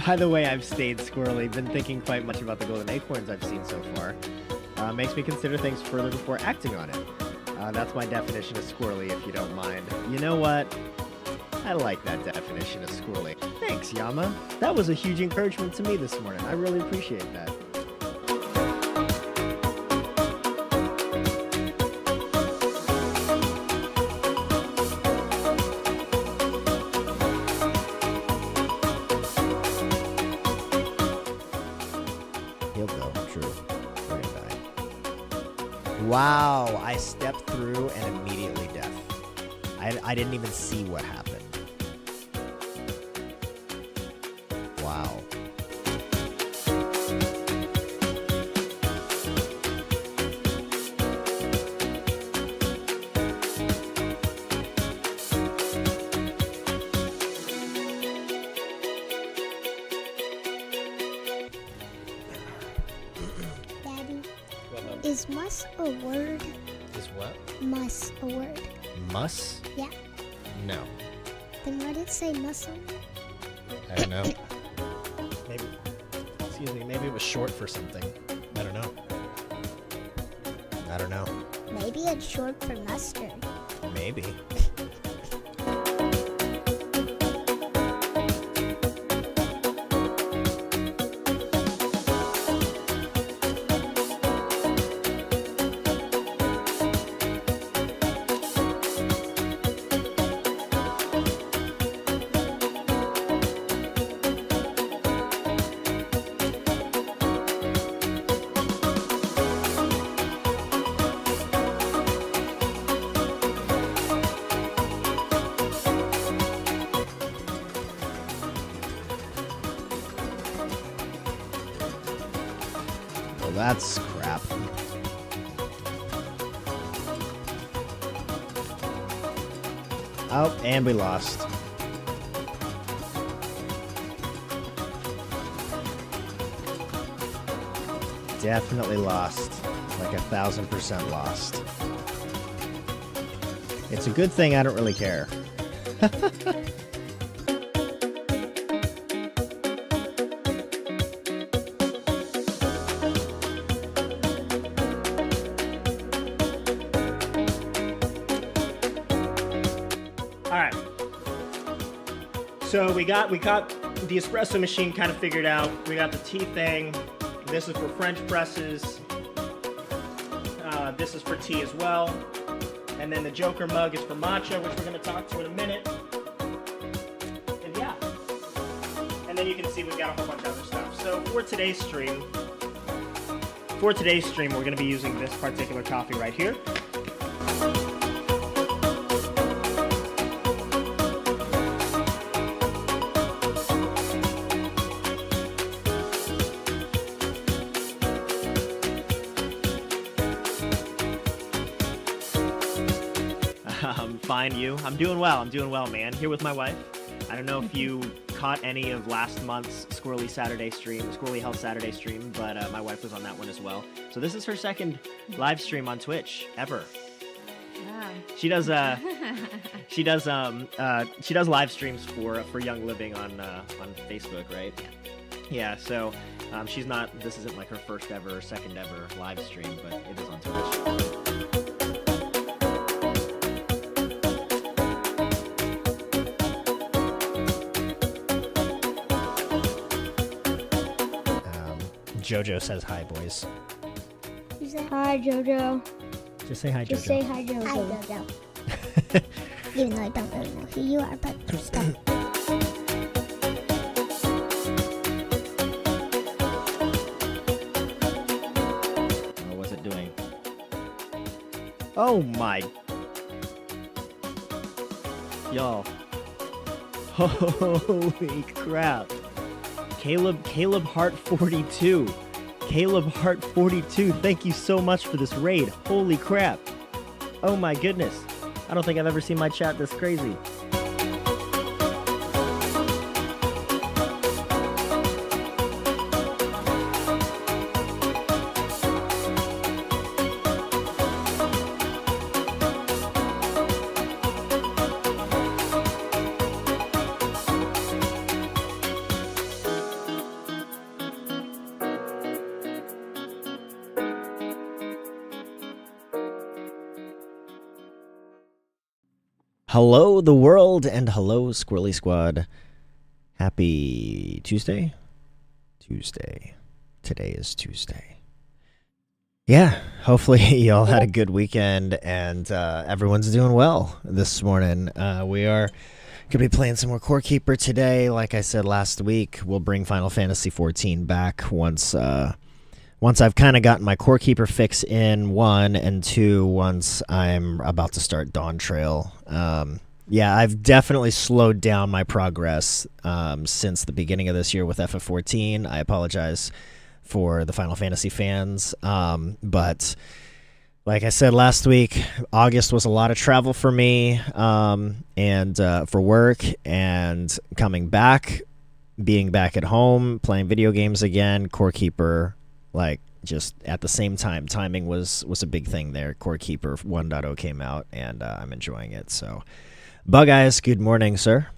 By the way, I've stayed squirrely. Been thinking quite much about the golden acorns I've seen so far. Makes me consider things further before acting on it. That's my definition of squirrely, if you don't mind. You know what? I like that definition of squirrely. Thanks, Yama. That was a huge encouragement to me this morning. I really appreciate that. He'll go. True. We're gonna die. Wow, I stepped through and immediately death. I didn't even see what happened. Wow. Daddy, is muss a word? Is what? Muss a word? Muss? Yeah. No. Then why did it say muscle? I don't know. Maybe. Excuse me. Maybe it was short for something. I don't know. I don't know. Maybe it's short for mustard. Maybe. Well, that's crap. Oh, and we lost. Definitely lost. Like 1,000% lost. It's a good thing I don't really care. Alright. So we got the espresso machine kind of figured out. We got the tea thing. This is for French presses. This is for tea as well. And then the Joker mug is for matcha, which we're going to talk to in a minute. And yeah. And then you can see we've got a whole bunch of other stuff. So for today's stream, we're going to be using this particular coffee right here. Fine, you. I'm doing well, man. Here with my wife. I don't know if you caught any of last month's Squirrely Health Saturday stream, but my wife was on that one as well. So this is her second live stream on Twitch ever. Yeah. She does live streams for Young Living on Facebook, right? Yeah. So this isn't like her first ever, second ever live stream, but it is on Twitch. Jojo says hi, boys. Who's that? Hi, Jojo. Just say hi, Jojo. Just say hi, Jojo. Hi, Jojo. Even though I don't really know who you are, but stop. What's it doing? Oh my. Y'all. Holy crap. Caleb Hart 42. Caleb Hart 42. Thank you so much for this raid. Holy crap. Oh my goodness. I don't think I've ever seen my chat this crazy. Hello, the world, and hello, Squirrely Squad. Happy Tuesday? Tuesday. Today is Tuesday. Yeah, hopefully y'all had a good weekend and everyone's doing well this morning. We are going to be playing some more Core Keeper today. Like I said last week, we'll bring Final Fantasy XIV back once I've kind of gotten my Core Keeper fix in, 1, and 2, once I'm about to start Dawn Trail. Yeah, I've definitely slowed down my progress since the beginning of this year with FF14. I apologize for the Final Fantasy fans, but like I said last week, August was a lot of travel for me and for work, and coming back, being back at home, playing video games again, Core Keeper, like just at the same time. Timing was a big thing there. Core Keeper 1.0 came out, and I'm enjoying it. So, Bug Eyes, good morning, sir.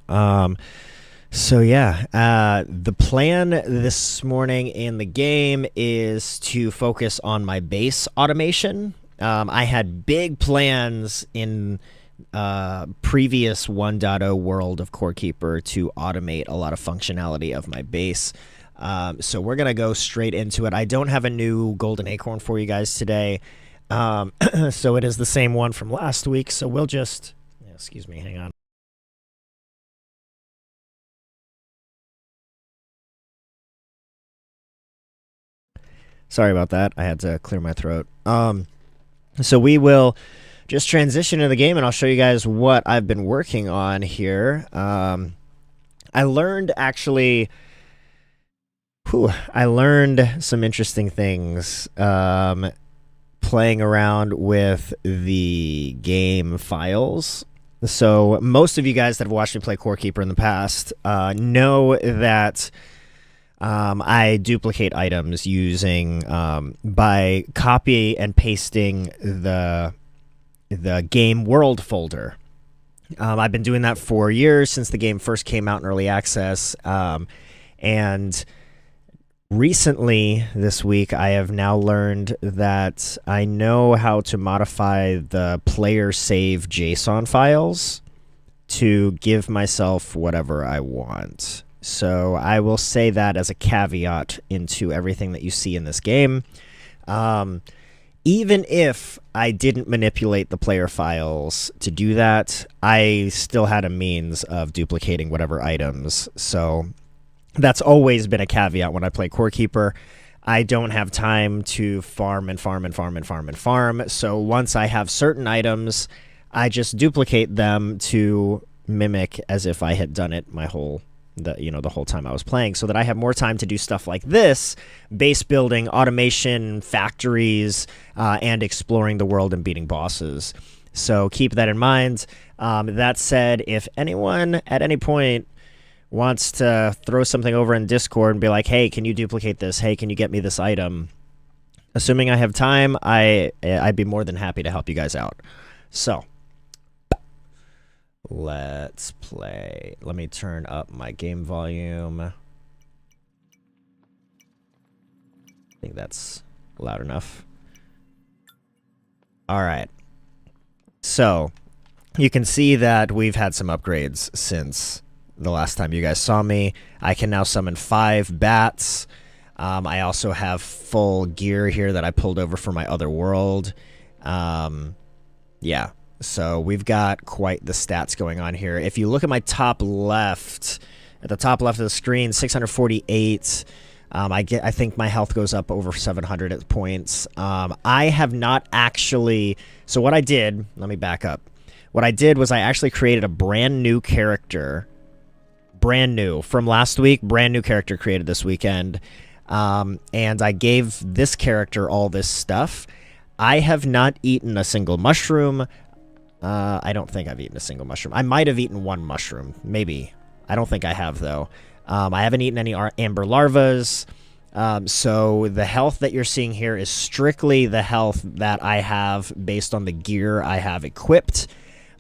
So yeah, the plan this morning in the game is to focus on my base automation. I had big plans in previous 1.0 world of Core Keeper to automate a lot of functionality of my base. So we're going to go straight into it. I don't have a new Golden Acorn for you guys today. So it is the same one from last week. So we'll just... Excuse me, hang on. Sorry about that. I had to clear my throat. So we will just transition to the game, and I'll show you guys what I've been working on here. I learned actually... I learned some interesting things playing around with the game files. So most of you guys that have watched me play Core Keeper in the past know that I duplicate items using by copy and pasting the game world folder. I've been doing that for years, since the game first came out in early access, and recently, this week, I have now learned that I know how to modify the player save JSON files to give myself whatever I want. So I will say that as a caveat into everything that you see in this game. Even if I didn't manipulate the player files to do that, I still had a means of duplicating whatever items. So that's always been a caveat when I play Core Keeper. I don't have time to farm and farm and farm and farm and farm. So once I have certain items, I just duplicate them to mimic as if I had done it the whole time I was playing, so that I have more time to do stuff like this: base building, automation, factories, and exploring the world and beating bosses. So keep that in mind. That said, if anyone at any point wants to throw something over in Discord and be like, hey, can you duplicate this? Hey, can you get me this item? Assuming I have time, I'd be more than happy to help you guys out. So, let's play. Let me turn up my game volume. I think that's loud enough. All right. So, you can see that we've had some upgrades since the last time you guys saw me. I can now summon 5 bats. I also have full gear here that I pulled over from my other world. Yeah, so we've got quite the stats going on here. If you look at my top left, at the top left of the screen, 648. I think my health goes up over 700 at points. I have not actually... So what I did... Let me back up. What I did was I actually created a brand new character. Brand new. From last week, brand new character created this weekend. And I gave this character all this stuff. I have not eaten a single mushroom. I don't think I've eaten a single mushroom. I might have eaten 1 mushroom. Maybe. I don't think I have, though. I haven't eaten any amber larvas. So the health that you're seeing here is strictly the health that I have based on the gear I have equipped.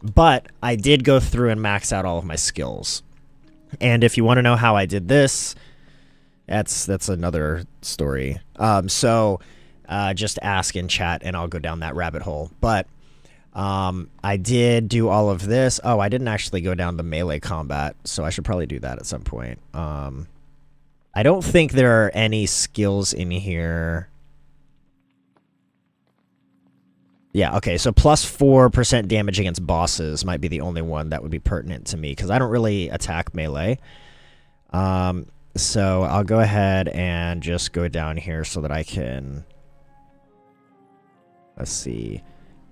But I did go through and max out all of my skills. And if you want to know how I did this, that's another story. So just ask in chat and I'll go down that rabbit hole. But I did do all of this. Oh, I didn't actually go down the melee combat, so I should probably do that at some point. I don't think there are any skills in here. Yeah, okay, so plus 4% damage against bosses might be the only one that would be pertinent to me, because I don't really attack melee. So I'll go ahead and just go down here so that I can... Let's see.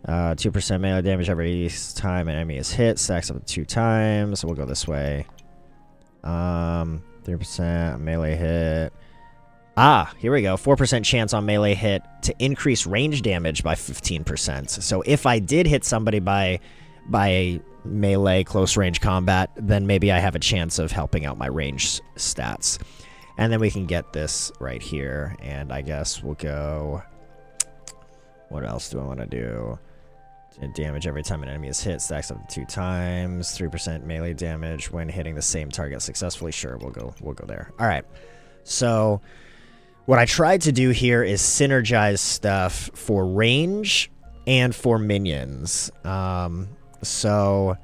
2% melee damage every time an enemy is hit. Stacks up to 2 times. So we'll go this way. 3% melee hit. Ah, here we go. 4% chance on melee hit to increase range damage by 15%. So if I did hit somebody by melee close range combat, then maybe I have a chance of helping out my range stats. And then we can get this right here. And I guess we'll go... What else do I want to do? Damage every time an enemy is hit. Stacks up to 2 times. 3% melee damage when hitting the same target successfully. Sure, we'll go there. All right. So... what I tried to do here is synergize stuff for range and for minions. So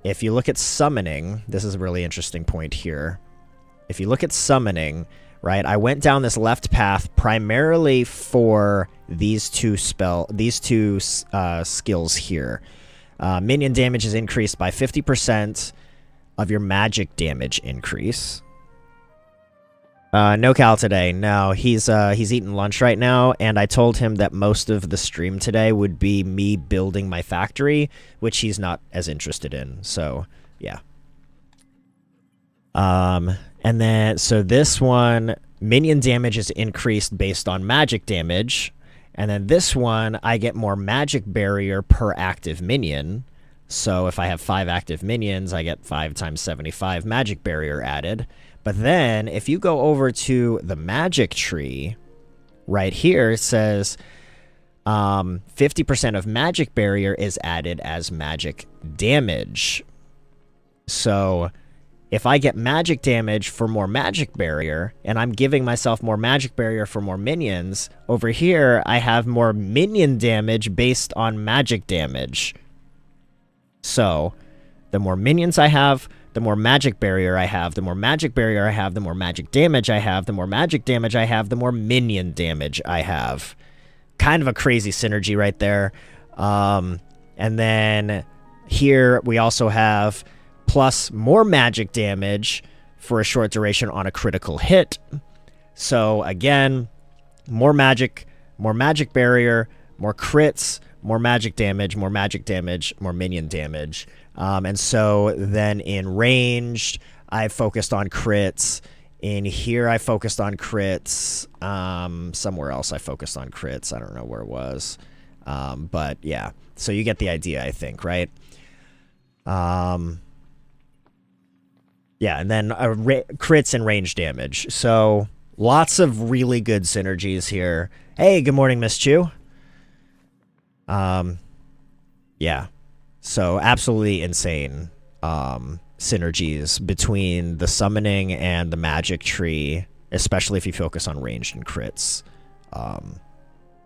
if you look at summoning, this is a really interesting point here. If you look at summoning, right, I went down this left path primarily for these two skills here. Minion damage is increased by 50% of your magic damage increase. No Cal today. No, he's eating lunch right now, and I told him that most of the stream today would be me building my factory, which he's not as interested in. So, yeah. And then, so this one, minion damage is increased based on magic damage, and then this one, I get more magic barrier per active minion. So if I have 5 active minions, I get 5 times 75 magic barrier added. But then, if you go over to the magic tree, right here, it says 50% of magic barrier is added as magic damage. So, if I get magic damage for more magic barrier, and I'm giving myself more magic barrier for more minions, over here, I have more minion damage based on magic damage. So, the more minions I have, the more magic barrier I have, the more magic barrier I have, the more magic damage I have, the more magic damage I have, the more minion damage I have. Kind of a crazy synergy right there. And then here we also have plus more magic damage for a short duration on a critical hit. So again, more magic barrier, more crits, more magic damage, more minion damage. And so then in ranged, I focused on crits. In here, I focused on crits. Somewhere else, I focused on crits. I don't know where it was. But yeah, so you get the idea, I think, right? Yeah, and then crits and range damage. So lots of really good synergies here. Hey, good morning, Miss Chu. Yeah. So absolutely insane synergies between the summoning and the magic tree, especially if you focus on ranged and crits.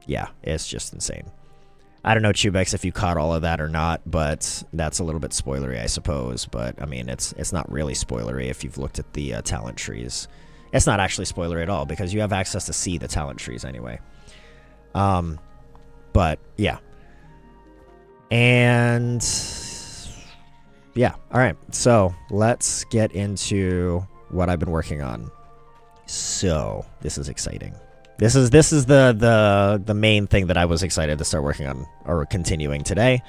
Yeah, it's just insane. I don't know, Chubex, if you caught all of that or not, but that's a little bit spoilery, I suppose. But, I mean, it's not really spoilery if you've looked at the talent trees. It's not actually spoilery at all, because you have access to see the talent trees anyway. But, yeah. And yeah, all right. So let's get into what I've been working on. So this is exciting. This is the main thing that I was excited to start working on or continuing today.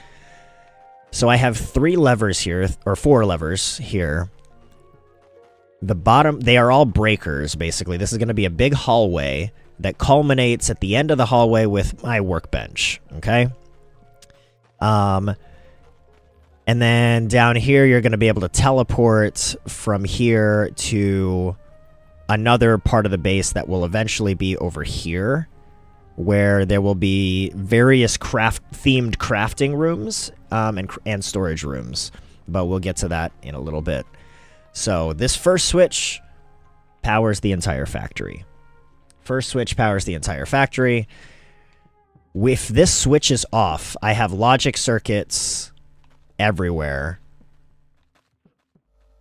So I have 3 levers here, or 4 levers here. The bottom, they are all breakers, basically. This is going to be a big hallway that culminates at the end of the hallway with my workbench, okay? And then down here, you're going to be able to teleport from here to another part of the base that will eventually be over here, where there will be various themed crafting rooms and storage rooms. But we'll get to that in a little bit. So this first switch powers the entire factory. First switch powers the entire factory. If this switch is off, I have logic circuits everywhere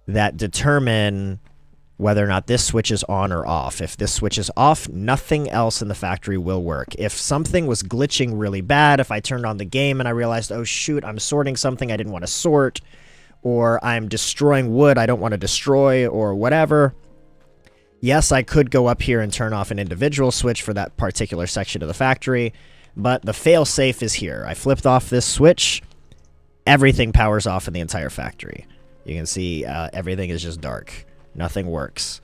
that determine whether or not this switch is on or off. If this switch is off, nothing else in the factory will work. If something was glitching really bad, if I turned on the game and I realized, oh shoot, I'm sorting something I didn't want to sort, or I'm destroying wood I don't want to destroy, or whatever, yes, I could go up here and turn off an individual switch for that particular section of the factory, but the fail-safe is here. I flipped off this switch, everything powers off in the entire factory. You can see everything is just dark. Nothing works.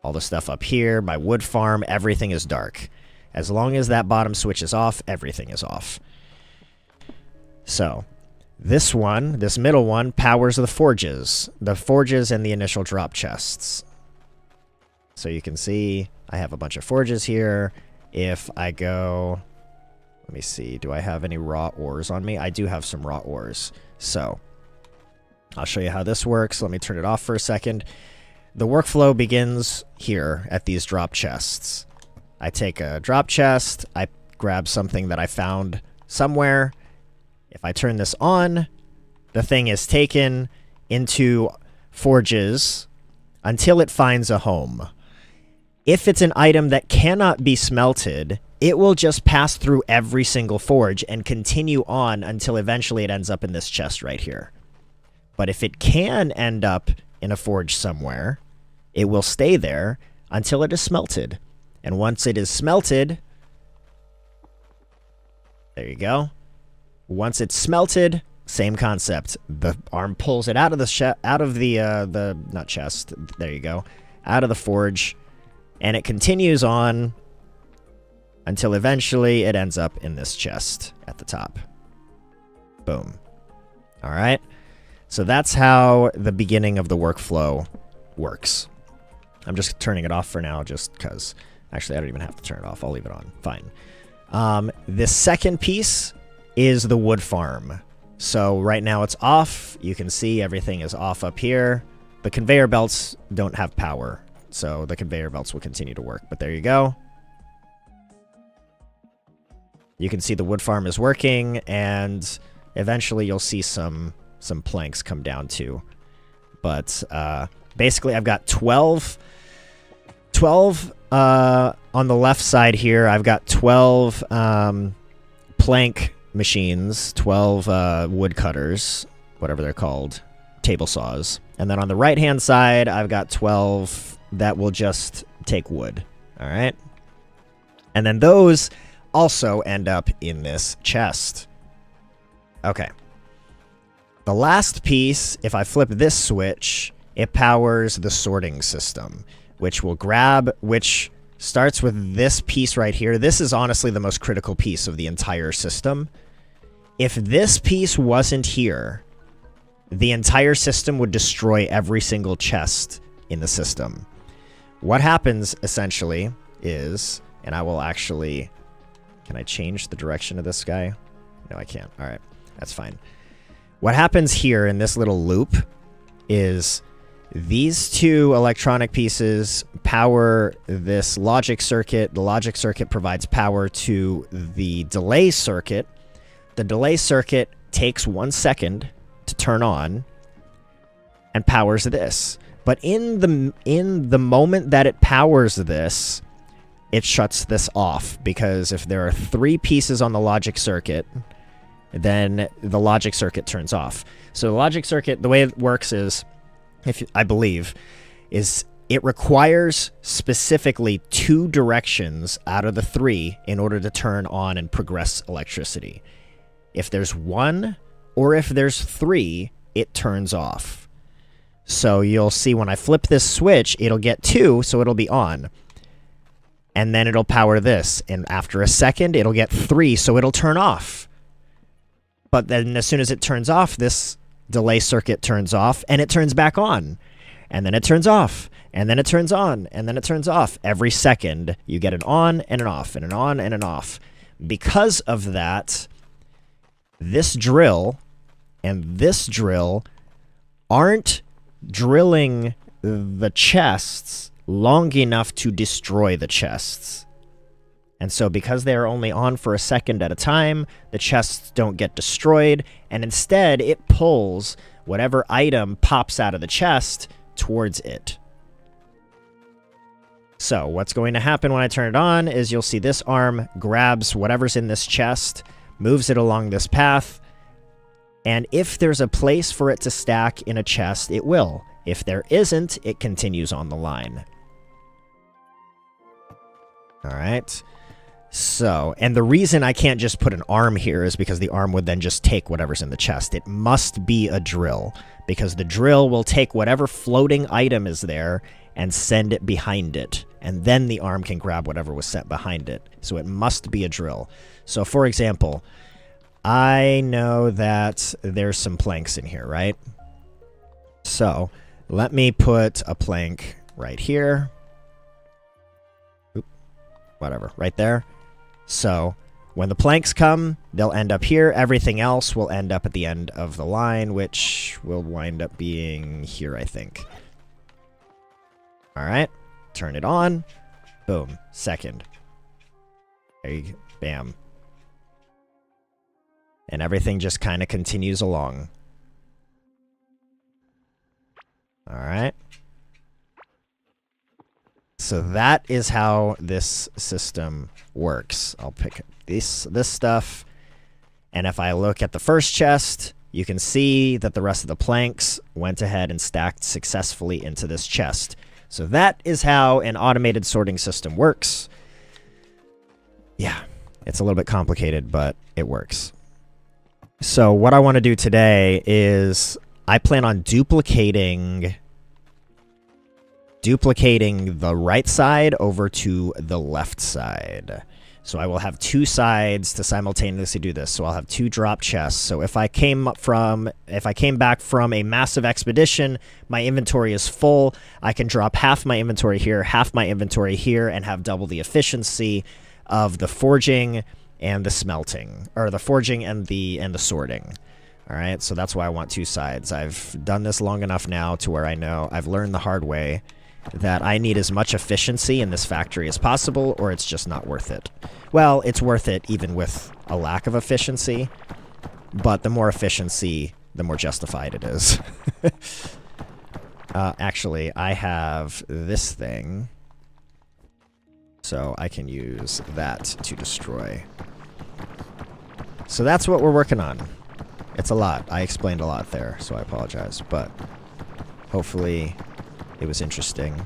All the stuff up here, my wood farm, everything is dark. As long as that bottom switch is off, everything is off. So, this one, this middle one, powers the forges. The forges and the initial drop chests. So you can see I have a bunch of forges here. If I go... Let me see. Do I have any raw ores on me? I do have some raw ores. So, I'll show you how this works. Let me turn it off for a second. The workflow begins here at these drop chests. I take a drop chest. I grab something that I found somewhere. If I turn this on, the thing is taken into forges until it finds a home. If it's an item that cannot be smelted, it will just pass through every single forge and continue on until eventually it ends up in this chest right here. But if it can end up in a forge somewhere, it will stay there until it is smelted. And once it is smelted, there you go. Once it's smelted, same concept. The arm pulls it out of the not chest. There you go, out of the forge, and it continues on until eventually it ends up in this chest at the top. Boom. All right. So that's how the beginning of the workflow works. I'm just turning it off for now just because... Actually, I don't even have to turn it off. I'll leave it on. Fine. This second piece is the wood farm. So right now it's off. You can see everything is off up here. The conveyor belts don't have power, so the conveyor belts will continue to work. But there you go. You can see the wood farm is working, and eventually you'll see some planks come down too. But basically I've got 12 on the left side here. I've got 12 plank machines, 12 wood cutters, whatever they're called, table saws. And then on the right hand side I've got 12 that will just take wood. All right. And then those also end up in this chest. Okay. The last piece, if I flip this switch, it powers the sorting system, which starts with this piece right here. This is honestly the most critical piece of the entire system. If this piece wasn't here, the entire system would destroy every single chest in the system. What happens, essentially, is... And I will actually... Can I change the direction of this guy? No, I can't. All right. That's fine. What happens here in this little loop is these two electronic pieces power this logic circuit. The logic circuit provides power to the delay circuit. The delay circuit takes 1 second to turn on and powers this. But in the moment that it powers this, it shuts this off, because if there are 3 pieces on the logic circuit, then the logic circuit turns off. So the logic circuit, the way it works is, I believe, is it requires specifically 2 directions out of the 3 in order to turn on and progress electricity. If there's 1 or if there's 3, it turns off. So you'll see when I flip this switch, it'll get 2, so it'll be on. And then it'll power this. And after a second, it'll get 3, so it'll turn off. But then as soon as it turns off, this delay circuit turns off, and it turns back on. And then it turns off, and then it turns on, and then it turns off. Every second, you get an on and an off, and an on and an off. Because of that, this drill and this drill aren't drilling the chests long enough to destroy the chests. And so because they are only on for a second at a time, the chests don't get destroyed, and instead it pulls whatever item pops out of the chest towards it. So what's going to happen when I turn it on is you'll see this arm grabs whatever's in this chest, moves it along this path, and if there's a place for it to stack in a chest, it will. If there isn't, it continues on the line. All right. So, and the reason I can't just put an arm here is because the arm would then just take whatever's in the chest. It must be a drill, because the drill will take whatever floating item is there and send it behind it. And then the arm can grab whatever was sent behind it. So it must be a drill. So for example, I know that there's some planks in here, right? So let me put a plank right here. Oop, whatever, right there. So when the planks come, they'll end up here. Everything else will end up at the end of the line, which will wind up being here, I think. All right, turn it on. Boom, second. There you go. Bam. And everything just kind of continues along. All right. So that is how this system works. I'll pick this stuff. And if I look at the first chest, you can see that the rest of the planks went ahead and stacked successfully into this chest. So that is how an automated sorting system works. Yeah, it's a little bit complicated, but it works. So what I want to do today is I plan on duplicating the right side over to the left side. So I will have two sides to simultaneously do this. So I'll have two drop chests. So if I came back from a massive expedition, my inventory is full. I can drop half my inventory here, half my inventory here, and have double the efficiency of the forging and the smelting, or the forging and the sorting. All right, so that's why I want two sides. I've done this long enough now to where I know I've learned the hard way that I need as much efficiency in this factory as possible, or it's just not worth it. Well, it's worth it even with a lack of efficiency, but the more efficiency, the more justified it is. Actually, I have this thing, so I can use that to destroy. So that's what we're working on. It's a lot. I explained a lot there, so I apologize, but hopefully it was interesting.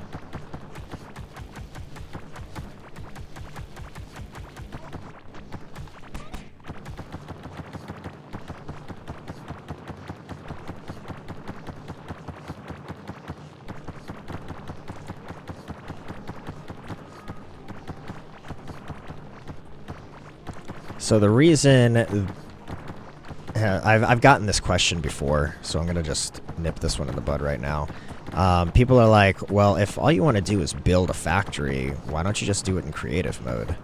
So the reason I've gotten this question before, so I'm gonna just nip this one in the bud right now. People are like, well, if all you want to do is build a factory, why don't you just do it in creative mode?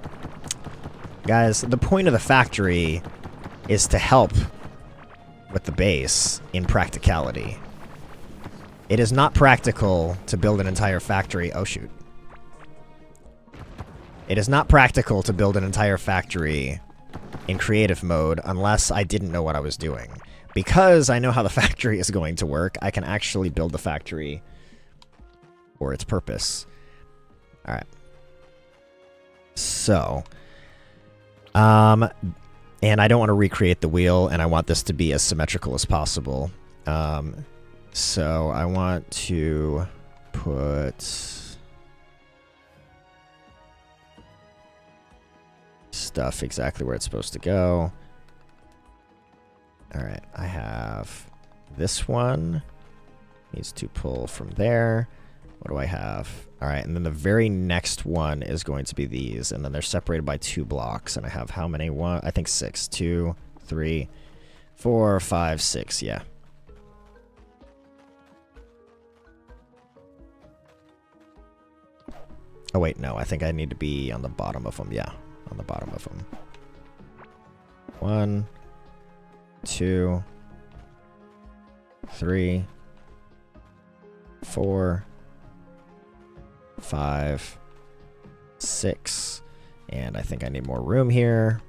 Guys, the point of the factory is to help with the base in practicality. It is not practical to build an entire factory. Oh, shoot. It is not practical to build an entire factory in creative mode unless I didn't know what I was doing. Because I know how the factory is going to work, I can actually build the factory for its purpose. Alright. So, and I don't want to recreate the wheel, and I want this to be as symmetrical as possible. So I want to put stuff exactly where it's supposed to go. Alright, I have this one. Needs to pull from there. What do I have? Alright, and then the very next one is going to be these, and then they're separated by 2 blocks, and I have how many? One, I think 6. 2, 3, 4, 5, 6, yeah. Oh wait, no, I think I need to be on the bottom of them, yeah. On the bottom of them. 1, 2, 3, 4, 5, 6, And I think I need more room here.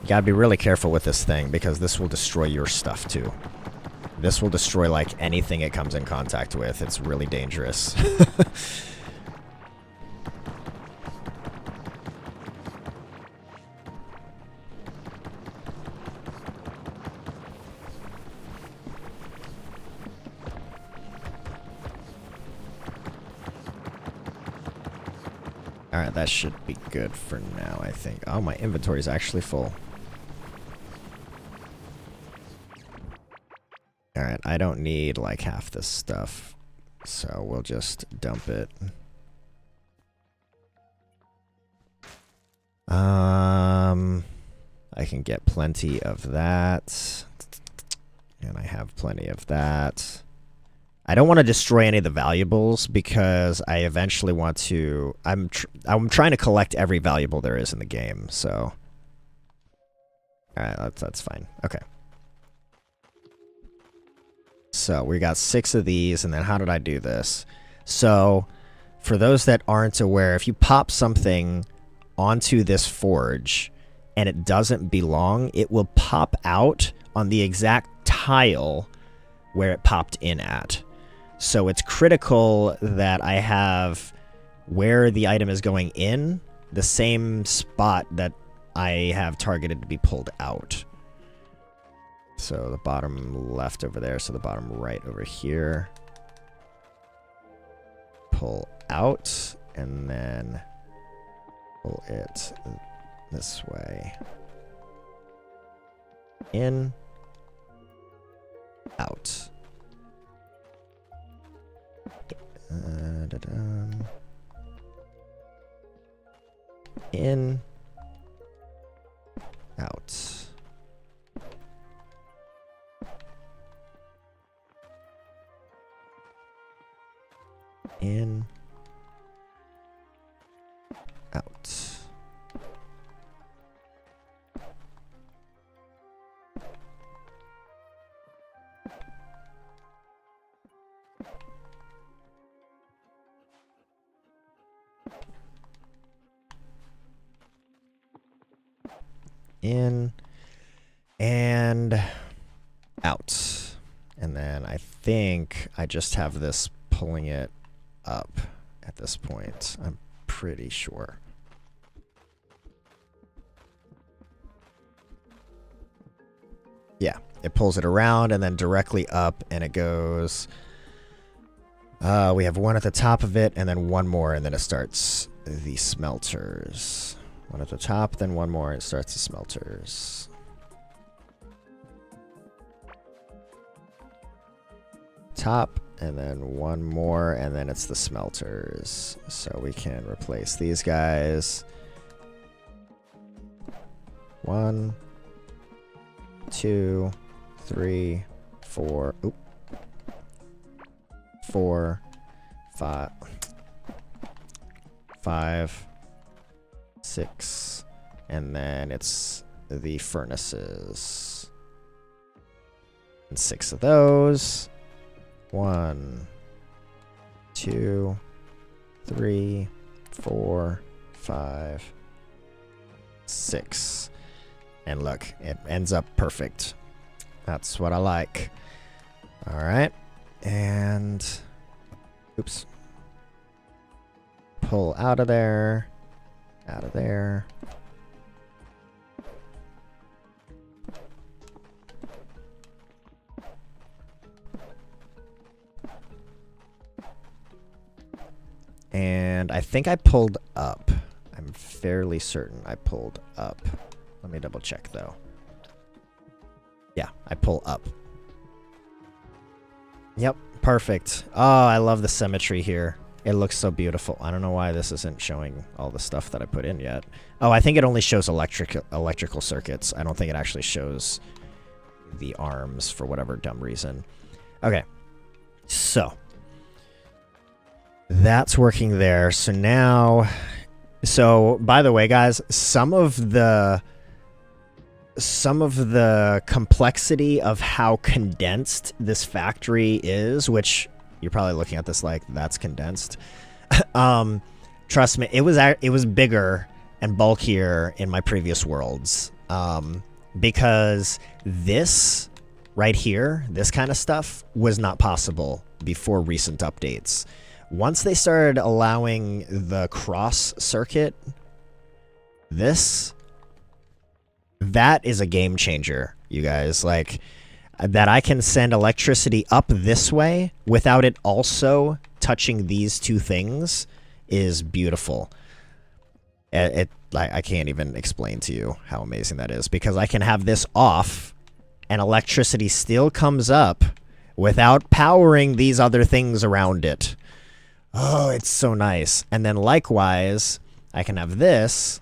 You gotta be really careful with this thing because this will destroy your stuff too. This will destroy like anything it comes in contact with. It's really dangerous. Alright, that should be good for now, I think. Oh, my inventory is actually full. Alright, I don't need like half this stuff, so we'll just dump it. I can get plenty of that. And I have plenty of that. I don't want to destroy any of the valuables because I eventually want to... I'm trying to collect every valuable there is in the game, so... Alright, that's fine. Okay. So, we got 6 of these, and then how did I do this? So, for those that aren't aware, if you pop something onto this forge, and it doesn't belong, it will pop out on the exact tile where it popped in at. So it's critical that I have where the item is going in, the same spot that I have targeted to be pulled out. So the bottom left over there, so the bottom right over here. Pull out, and then pull it this way. In, out. In, out. In, out. In and out. And then I think I just have this pulling it up at this point. I'm pretty sure. Yeah, it pulls it around and then directly up, and it goes... we have one at the top of it, and then one more, and then it starts the smelters. One at the top, then one more, and it starts the smelters. Top, and then one more, and then it's the smelters. So we can replace these guys. 1, 2, 3, 4. Oop. 4, 5, 5, 6, and then it's the furnaces. And 6 of those. 1, 2, 3, 4, 5, 6. And look, it ends up perfect. That's what I like. All right. And oops. Pull out of there. Out of there. And I think I pulled up. I'm fairly certain I pulled up. Let me double check though. Yeah, I pull up. Yep, perfect. Oh, I love the symmetry here. It looks so beautiful. I don't know why this isn't showing all the stuff that I put in yet. Oh, I think it only shows electrical circuits. I don't think it actually shows the arms for whatever dumb reason. Okay, so that's working there. So now, so by the way, guys, some of the some of the complexity of how condensed this factory is, which you're probably looking at this like, that's condensed. Trust me, it was bigger and bulkier in my previous worlds. Because this right here, this kind of stuff was not possible before recent updates. Once they started allowing the cross circuit, that is a game changer, you guys. Like, that I can send electricity up this way without it also touching these two things is beautiful. I can't even explain to you how amazing that is, because I can have this off and electricity still comes up without powering these other things around it. Oh, it's so nice. And then likewise, I can have this,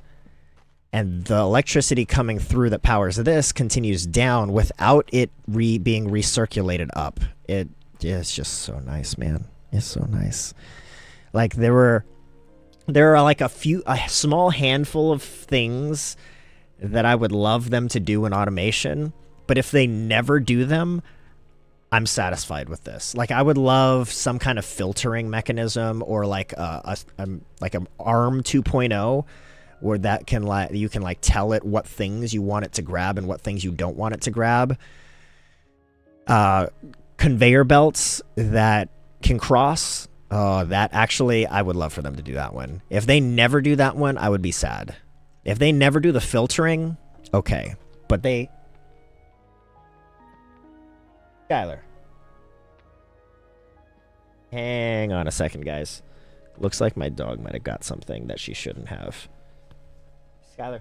and the electricity coming through that powers this continues down without it being recirculated up. It's just so nice, man. It's so nice. Like, there are like a small handful of things that I would love them to do in automation, but if they never do them, I'm satisfied with this. Like, I would love some kind of filtering mechanism, or like an ARM 2.0, where that can you can tell it what things you want it to grab and what things you don't want it to grab. Conveyor belts that can cross. That actually, I would love for them to do that one. If they never do that one, I would be sad. If they never do the filtering, okay. But they... Skylar. Hang on a second, guys. Looks like my dog might have got something that she shouldn't have. Skylar.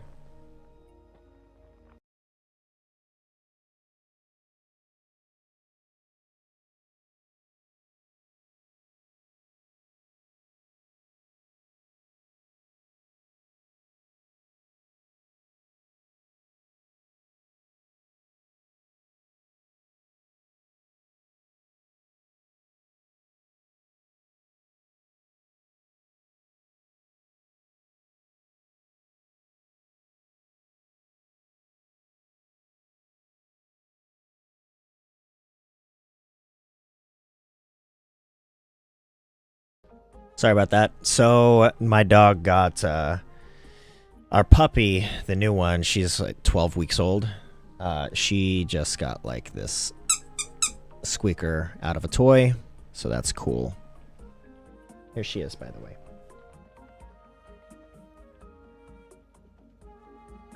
Sorry about that. So, my dog got, our puppy, the new one, she's like 12 weeks old. She just got like this squeaker out of a toy, so that's cool. Here she is, by the way.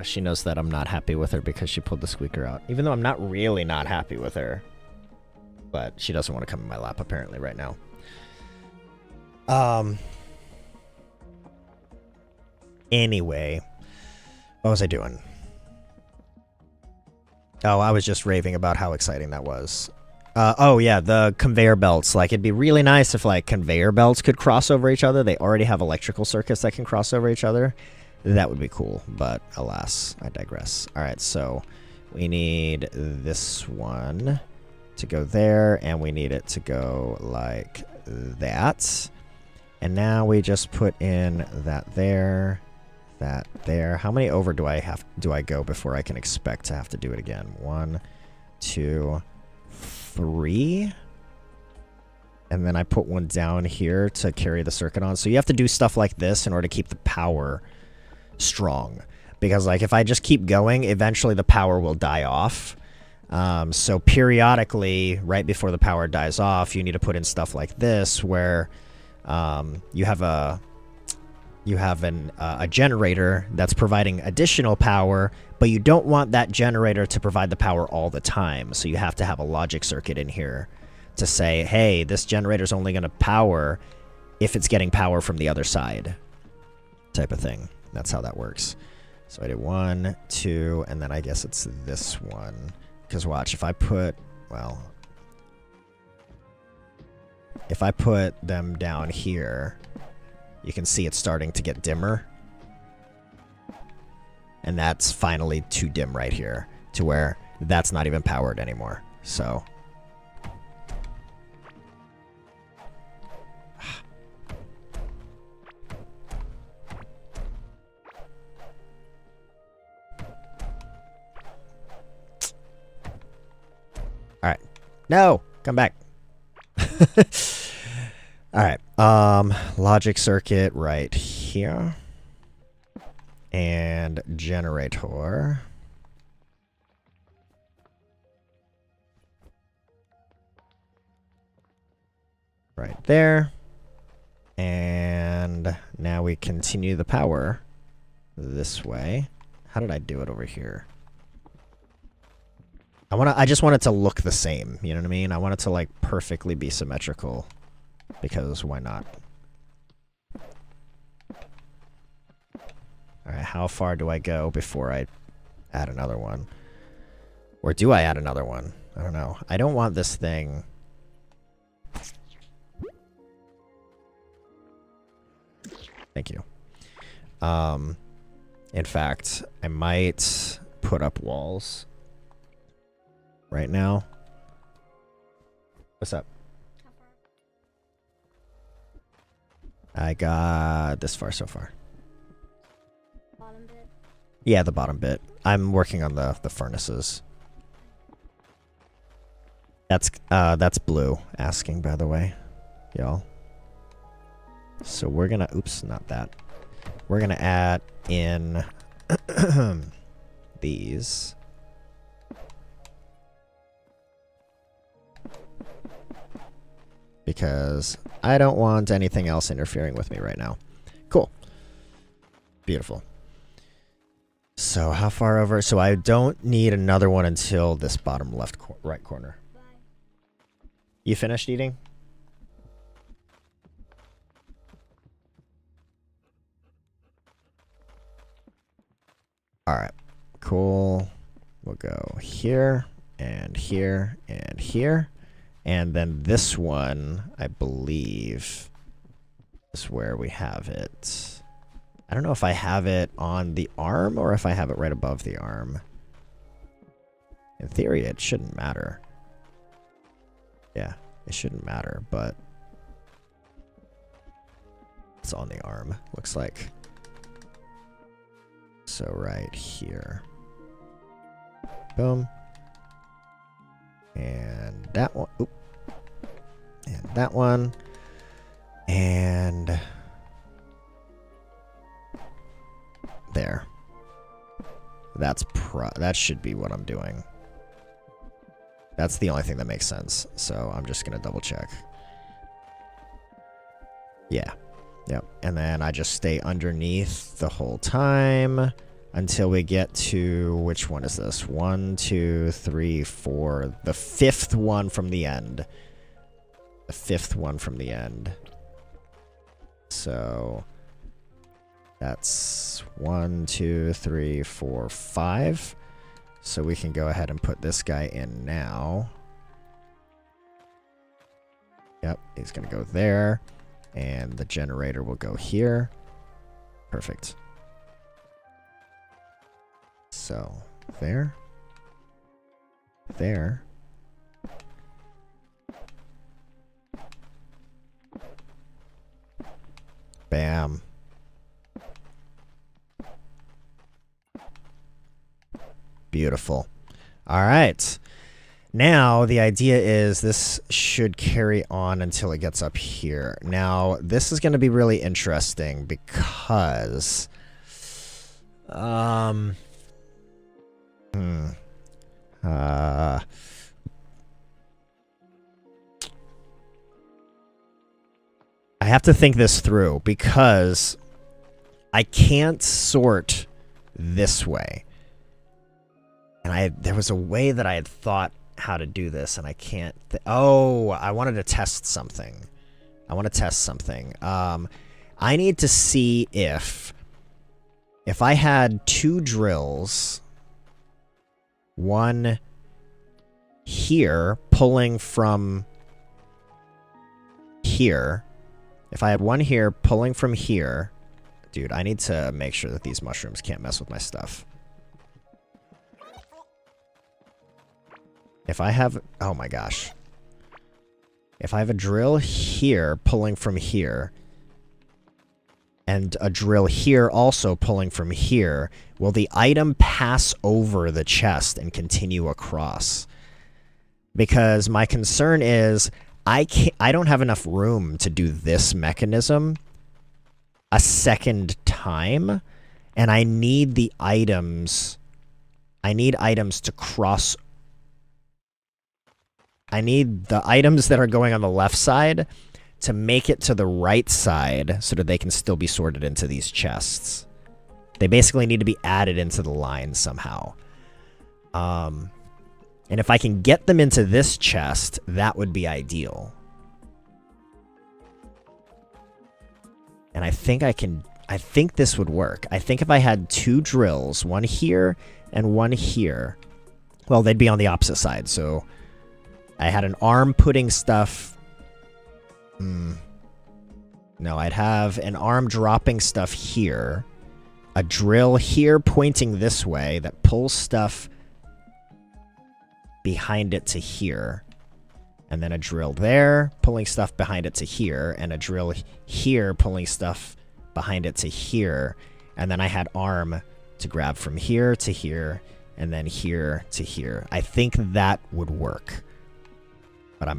She knows that I'm not happy with her because she pulled the squeaker out. Even though I'm not really not happy with her. But she doesn't want to come in my lap apparently right now. Anyway, what was I doing? Oh, I was just raving about how exciting that was. Oh yeah, the conveyor belts. Like, it'd be really nice if like conveyor belts could cross over each other. They already have electrical circuits that can cross over each other. That would be cool, but alas, I digress. All right, so we need this one to go there, and we need it to go like that. And now we just put in that there, that there. How many over do I go before I can expect to have to do it again? 1, 2, 3. And then I put one down here to carry the circuit on. So you have to do stuff like this in order to keep the power strong. Because like if I just keep going, eventually the power will die off. So periodically, right before the power dies off, you need to put in stuff like this where you have a generator that's providing additional power, but you don't want that generator to provide the power all the time. So you have to have a logic circuit in here to say, hey, this generator's only going to power if it's getting power from the other side, type of thing. That's how that works. So I did 1, 2, and then I guess it's this one. Because watch, if I put, well, if I put them down here, you can see it's starting to get dimmer. And that's finally too dim right here, to where that's not even powered anymore. So No! Come back. Alright. Logic circuit right here. And generator. Right there. And now we continue the power this way. How did I do it over here? I just want it to look the same, you know what I mean? I want it to like perfectly be symmetrical. Because why not? Alright, how far do I go before I add another one? Or do I add another one? I don't know. I don't want this thing... Thank you. In fact, I might put up walls right now. What's up? I got this far so far. Bottom bit. Yeah, the bottom bit. I'm working on the furnaces. That's blue asking, by the way, y'all. So we're gonna, oops, not that. We're gonna add in these. Because I don't want anything else interfering with me right now. Cool. Beautiful. So how far over? So I don't need another one until this bottom left right corner. You finished eating? Alright, cool. We'll go here, and here, and here. And then this one, I believe, is where we have it. I don't know if I have it on the arm or if I have it right above the arm. In theory, it shouldn't matter. Yeah, it shouldn't matter, but it's on the arm, looks like. So right here. Boom. And that one. Oop. And that one. And there. That should be what I'm doing. That's the only thing that makes sense. So I'm just gonna double check. Yeah. Yep. And then I just stay underneath the whole time until we get to, which one is this? 1, 2, 3, 4. The fifth one from the end. The fifth one from the end. So that's 1, 2, 3, 4, 5. So we can go ahead and put this guy in now. Yep, he's gonna go there. And the generator will go here. Perfect. So, there. There. Bam. Beautiful. All right. Now, the idea is this should carry on until it gets up here. Now, this is going to be really interesting because... I have to think this through because I can't sort this way. And there was a way that I had thought how to do this, and I can't. Oh, I wanted to test something. I want to test something. I need to see if I had 2 drills, one here pulling from here. If I had one here pulling from here, dude, I need to make sure that these mushrooms can't mess with my stuff. If I have, oh my gosh. If I have a drill here pulling from here, and a drill here also pulling from here, will the item pass over the chest and continue across? Because my concern is I don't have enough room to do this mechanism a second time, and I need the items. I need items to cross. I need the items that are going on the left side to make it to the right side so that they can still be sorted into these chests. They basically need to be added into the line somehow. And if I can get them into this chest, that would be ideal. And I think this would work. I think if I had 2 drills, one here and one here, well, they'd be on the opposite side. So I had an arm putting stuff. No, I'd have an arm dropping stuff here, a drill here pointing this way that pulls stuff behind it to here, and then a drill there pulling stuff behind it to here, and a drill here pulling stuff behind it to here, and then I had arm to grab from here to here, and then here to here. I think that would work, but I've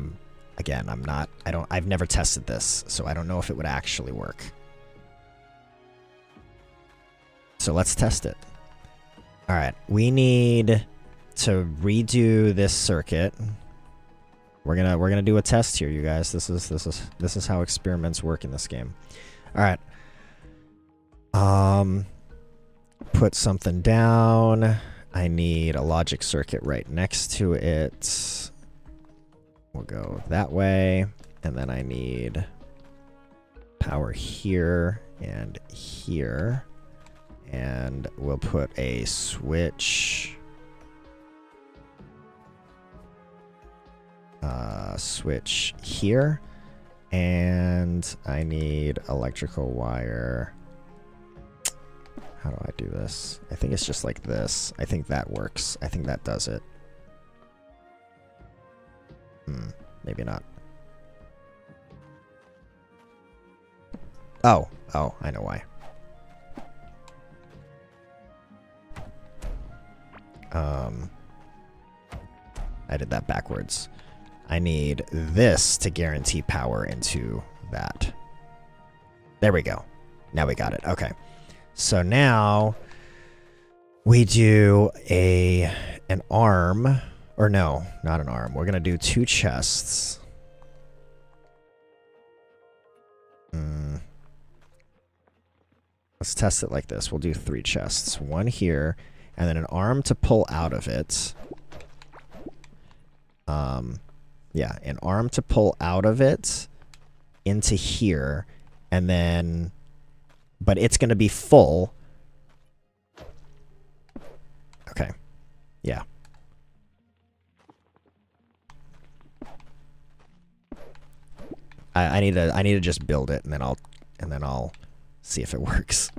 never tested this, so I don't know if it would actually work. So let's test it. All right, we need to redo this circuit. We're gonna do a test here, you guys. This is how experiments work in this game. All right. Put something down. I need a logic circuit right next to it. We'll go that way, and then I need power here and here, and we'll put a switch. Switch here, and I need electrical wire. How do I do this? I think it's just like this. I think that works. I think that does it. Maybe not. Oh, I know why. I did that backwards. I need this to guarantee power into that. There we go. Now we got it. Okay. So now we do an arm, or no, not an arm. We're going to do 2 chests. Let's test it like this. We'll do 3 chests. One here, and then an arm to pull out of it. Yeah, an arm to pull out of it into here, and then, but it's going to be full. Okay. Yeah. I need to just build it, and then I'll see if it works.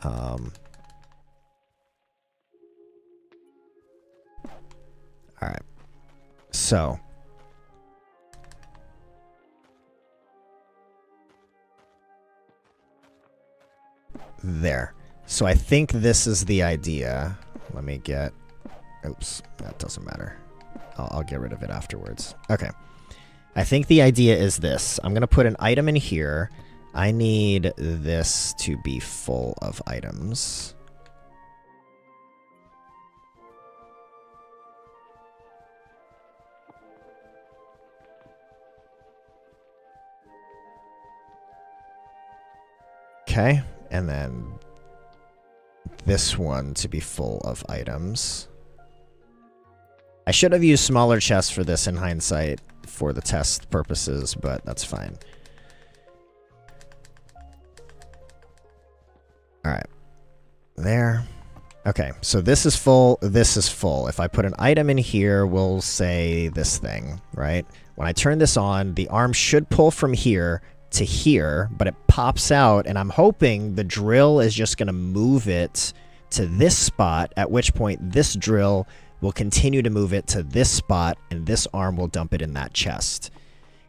All right. So there. So I think this is the idea. Let me get... Oops, that doesn't matter. I'll get rid of it afterwards. Okay. I think the idea is this. I'm going to put an item in here. I need this to be full of items. Okay, and then this one to be full of items. I should have used smaller chests for this in hindsight for the test purposes, but that's fine. Alright. There. Okay, so this is full, this is full. If I put an item in here, we'll say this thing, right? When I turn this on, the arm should pull from here to here, but it pops out, and I'm hoping the drill is just going to move it to this spot, at which point this drill will continue to move it to this spot, and this arm will dump it in that chest.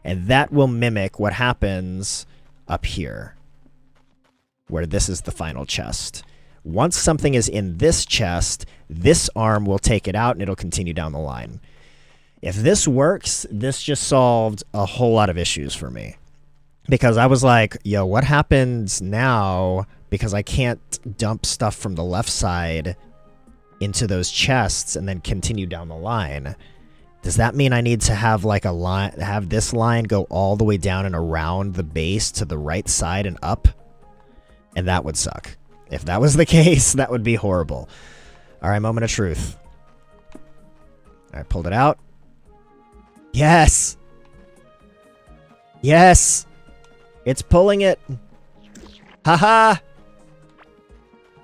And that will mimic what happens up here, where this is the final chest. Once something is in this chest, this arm will take it out, and it'll continue down the line. If this works, this just solved a whole lot of issues for me. Because I was like, yo, what happens now? Because I can't dump stuff from the left side into those chests and then continue down the line. Does that mean I need to have like a line, have this line go all the way down and around the base to the right side and up? And that would suck. If that was the case, that would be horrible. All right, moment of truth. I pulled it out. Yes! Yes! It's pulling it. Haha!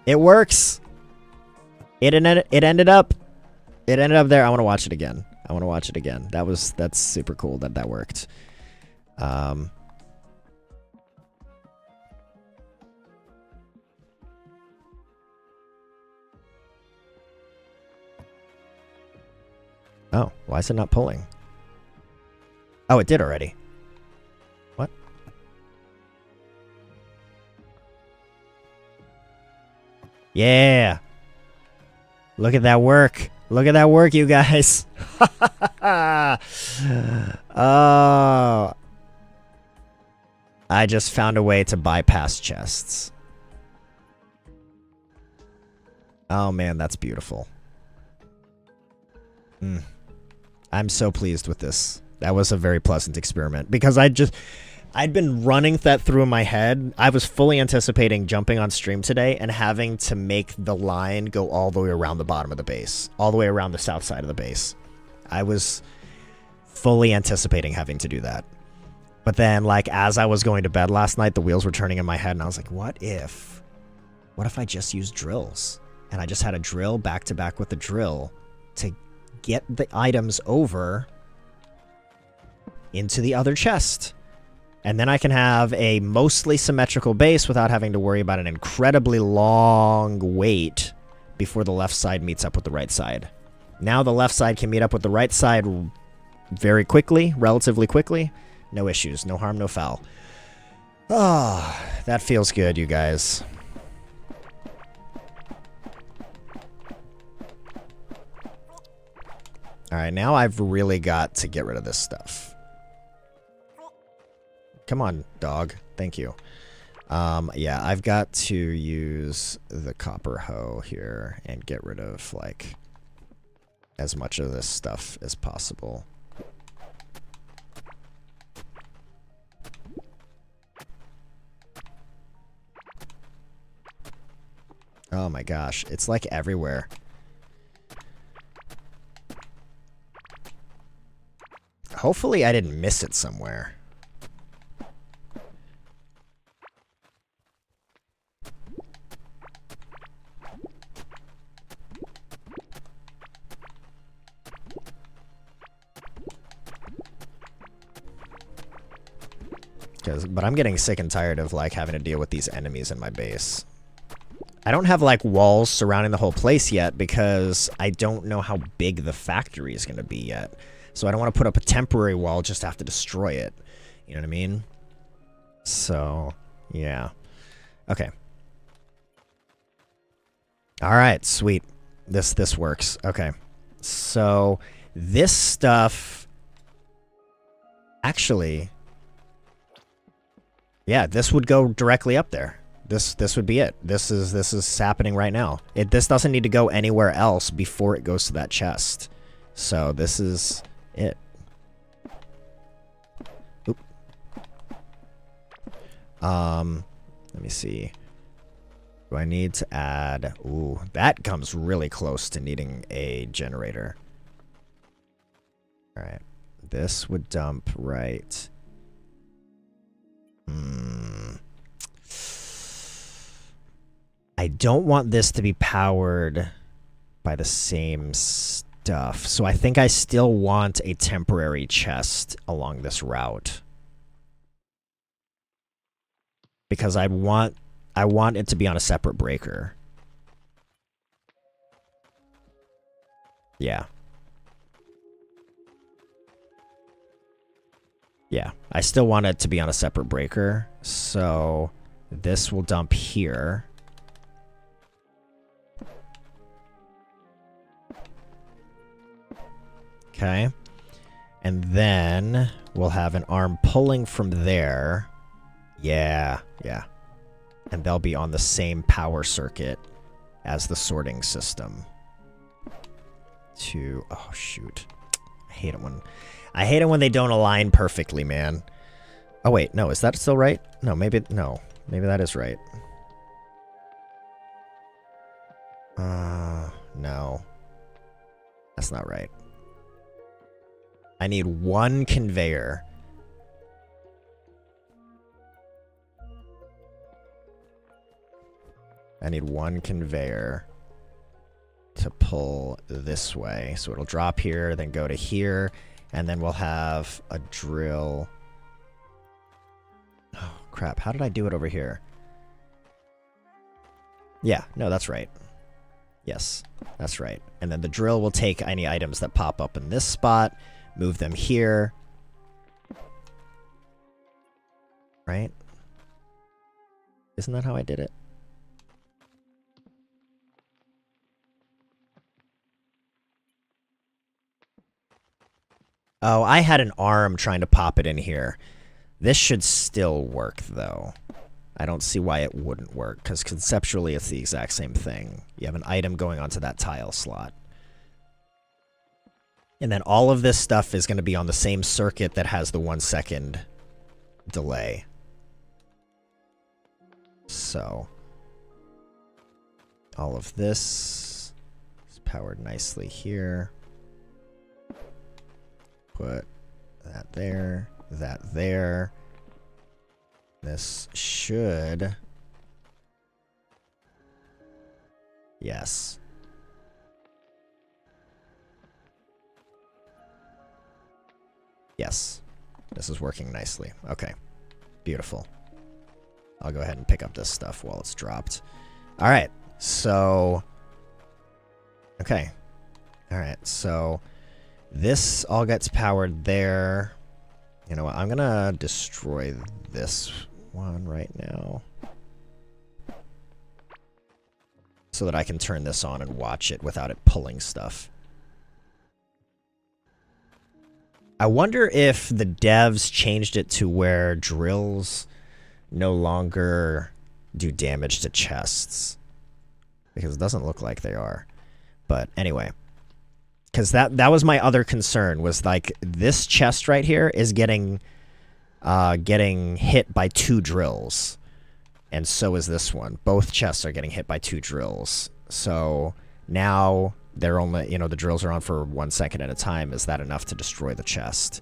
It works. It ended up there. I want to watch it again. I want to watch it again. That's super cool that worked. Oh, why is it not pulling? Oh, it did already. What? Yeah. Look at that work. Look at that work, you guys. Oh. I just found a way to bypass chests. Oh man, that's beautiful. I'm so pleased with this. That was a very pleasant experiment because I'd been running that through in my head. I was fully anticipating jumping on stream today and having to make the line go all the way around the bottom of the base, all the way around the south side of the base. I was fully anticipating having to do that. But then, like, as I was going to bed last night, the wheels were turning in my head, and I was like, what if I just used drills? And I just had a drill back to back with the drill to get the items over into the other chest. And then I can have a mostly symmetrical base without having to worry about an incredibly long wait before the left side meets up with the right side. Now the left side can meet up with the right side very quickly, relatively quickly. No issues, no harm, no foul. Ah, oh, that feels good, you guys. Alright, now I've really got to get rid of this stuff. Come on, dog. Thank you. Yeah, I've got to use the copper hoe here and get rid of, like, as much of this stuff as possible. Oh my gosh, it's like everywhere. Hopefully I didn't miss it somewhere. But I'm getting sick and tired of, like, having to deal with these enemies in my base. I don't have, like, walls surrounding the whole place yet because I don't know how big the factory is going to be yet. So I don't want to put up a temporary wall just to have to destroy it. You know what I mean? So, yeah. Okay. Alright, sweet. This works. Okay. So, this stuff... Actually... Yeah, this would go directly up there. This would be it. This is happening right now. This doesn't need to go anywhere else before it goes to that chest. So this is it. Oop. Let me see. Do I need to add... Ooh, that comes really close to needing a generator. Alright. This would dump right... I don't want this to be powered by the same stuff, so I think I still want a temporary chest along this route. Because I want it to be on a separate breaker. Yeah. Yeah, I still want it to be on a separate breaker, so this will dump here. Okay. And then we'll have an arm pulling from there. Yeah, yeah. And they'll be on the same power circuit as the sorting system. Oh shoot. I hate it when they don't align perfectly, man. Oh wait, no, is that still right? No, maybe that is right. No. That's not right. I need one conveyor. I need one conveyor to pull this way. So it'll drop here, then go to here, and then we'll have a drill. Oh, crap. How did I do it over here? Yeah, no, that's right. Yes, that's right. And then the drill will take any items that pop up in this spot, move them here. Right? Isn't that how I did it? Oh, I had an arm trying to pop it in here. This should still work, though. I don't see why it wouldn't work, because conceptually it's the exact same thing. You have an item going onto that tile slot. And then all of this stuff is going to be on the same circuit that has the 1 second delay. So, all of this is powered nicely here. Put that there, that there. This should... Yes. Yes. This is working nicely. Okay. Beautiful. I'll go ahead and pick up this stuff while it's dropped. Alright, so... Okay. Alright, so... This all gets powered there. You know what? I'm gonna destroy this one right now. So that I can turn this on and watch it without it pulling stuff. I wonder if the devs changed it to where drills no longer do damage to chests. Because it doesn't look like they are. But anyway. Because that was my other concern, was like this chest right here is getting hit by 2 drills. And so is this one. Both chests are getting hit by 2 drills. So now they're only, you know, the drills are on for 1 second at a time. Is that enough to destroy the chest?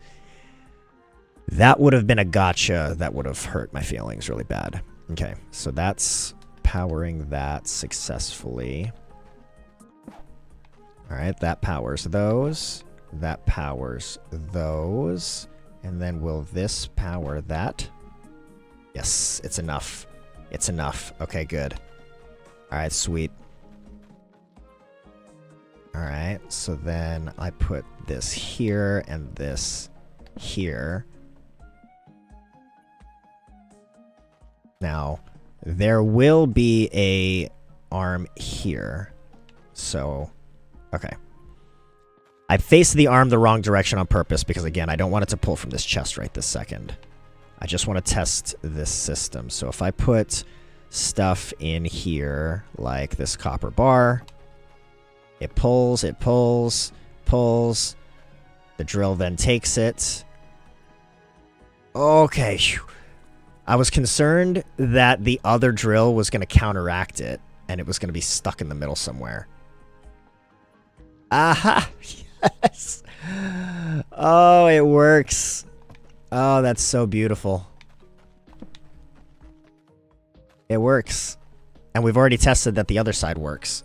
That would have been a gotcha that would have hurt my feelings really bad. Okay, so that's powering that successfully. Alright, that powers those. That powers those. And then will this power that? Yes, it's enough. It's enough. Okay, good. Alright, sweet. Alright, so then I put this here and this here. Now, there will be a arm here. So, okay. I faced the arm the wrong direction on purpose because, again, I don't want it to pull from this chest right this second. I just want to test this system. So if I put stuff in here, like this copper bar, it pulls, pulls. The drill then takes it. Okay. I was concerned that the other drill was going to counteract it, and it was going to be stuck in the middle somewhere. Aha! Yes! Oh, it works. Oh, that's so beautiful. It works. And we've already tested that the other side works.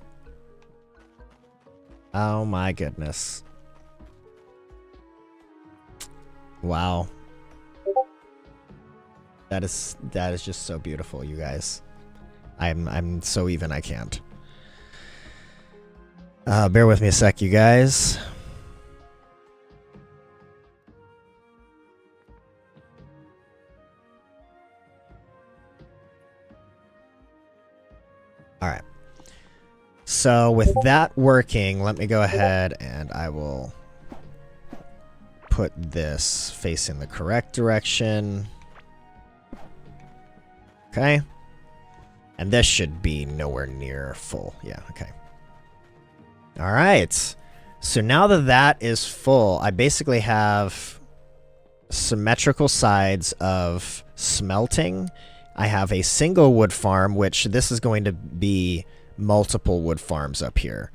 Oh my goodness. Wow. That is just so beautiful, you guys. I'm so even I can't. Bear with me a sec, you guys. Alright. So with that working, let me go ahead and I will put this facing the correct direction. Okay. And this should be nowhere near full. Yeah, okay. All right. So now that that is full, I basically have symmetrical sides of smelting. I have a single wood farm, which this is going to be multiple wood farms up here.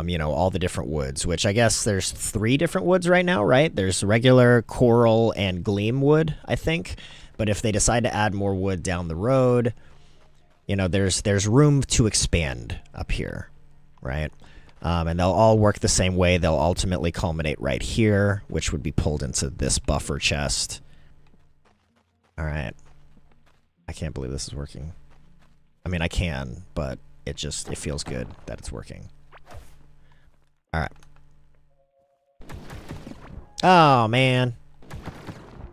You know, all the different woods, which I guess there's 3 different woods right now, right? There's regular, coral, and gleam wood, I think. But if they decide to add more wood down the road, you know, there's room to expand up here, right? And they'll all work the same way. They'll ultimately culminate right here, which would be pulled into this buffer chest. All right. I can't believe this is working. I mean, I can, but it feels good that it's working. All right. Oh, man.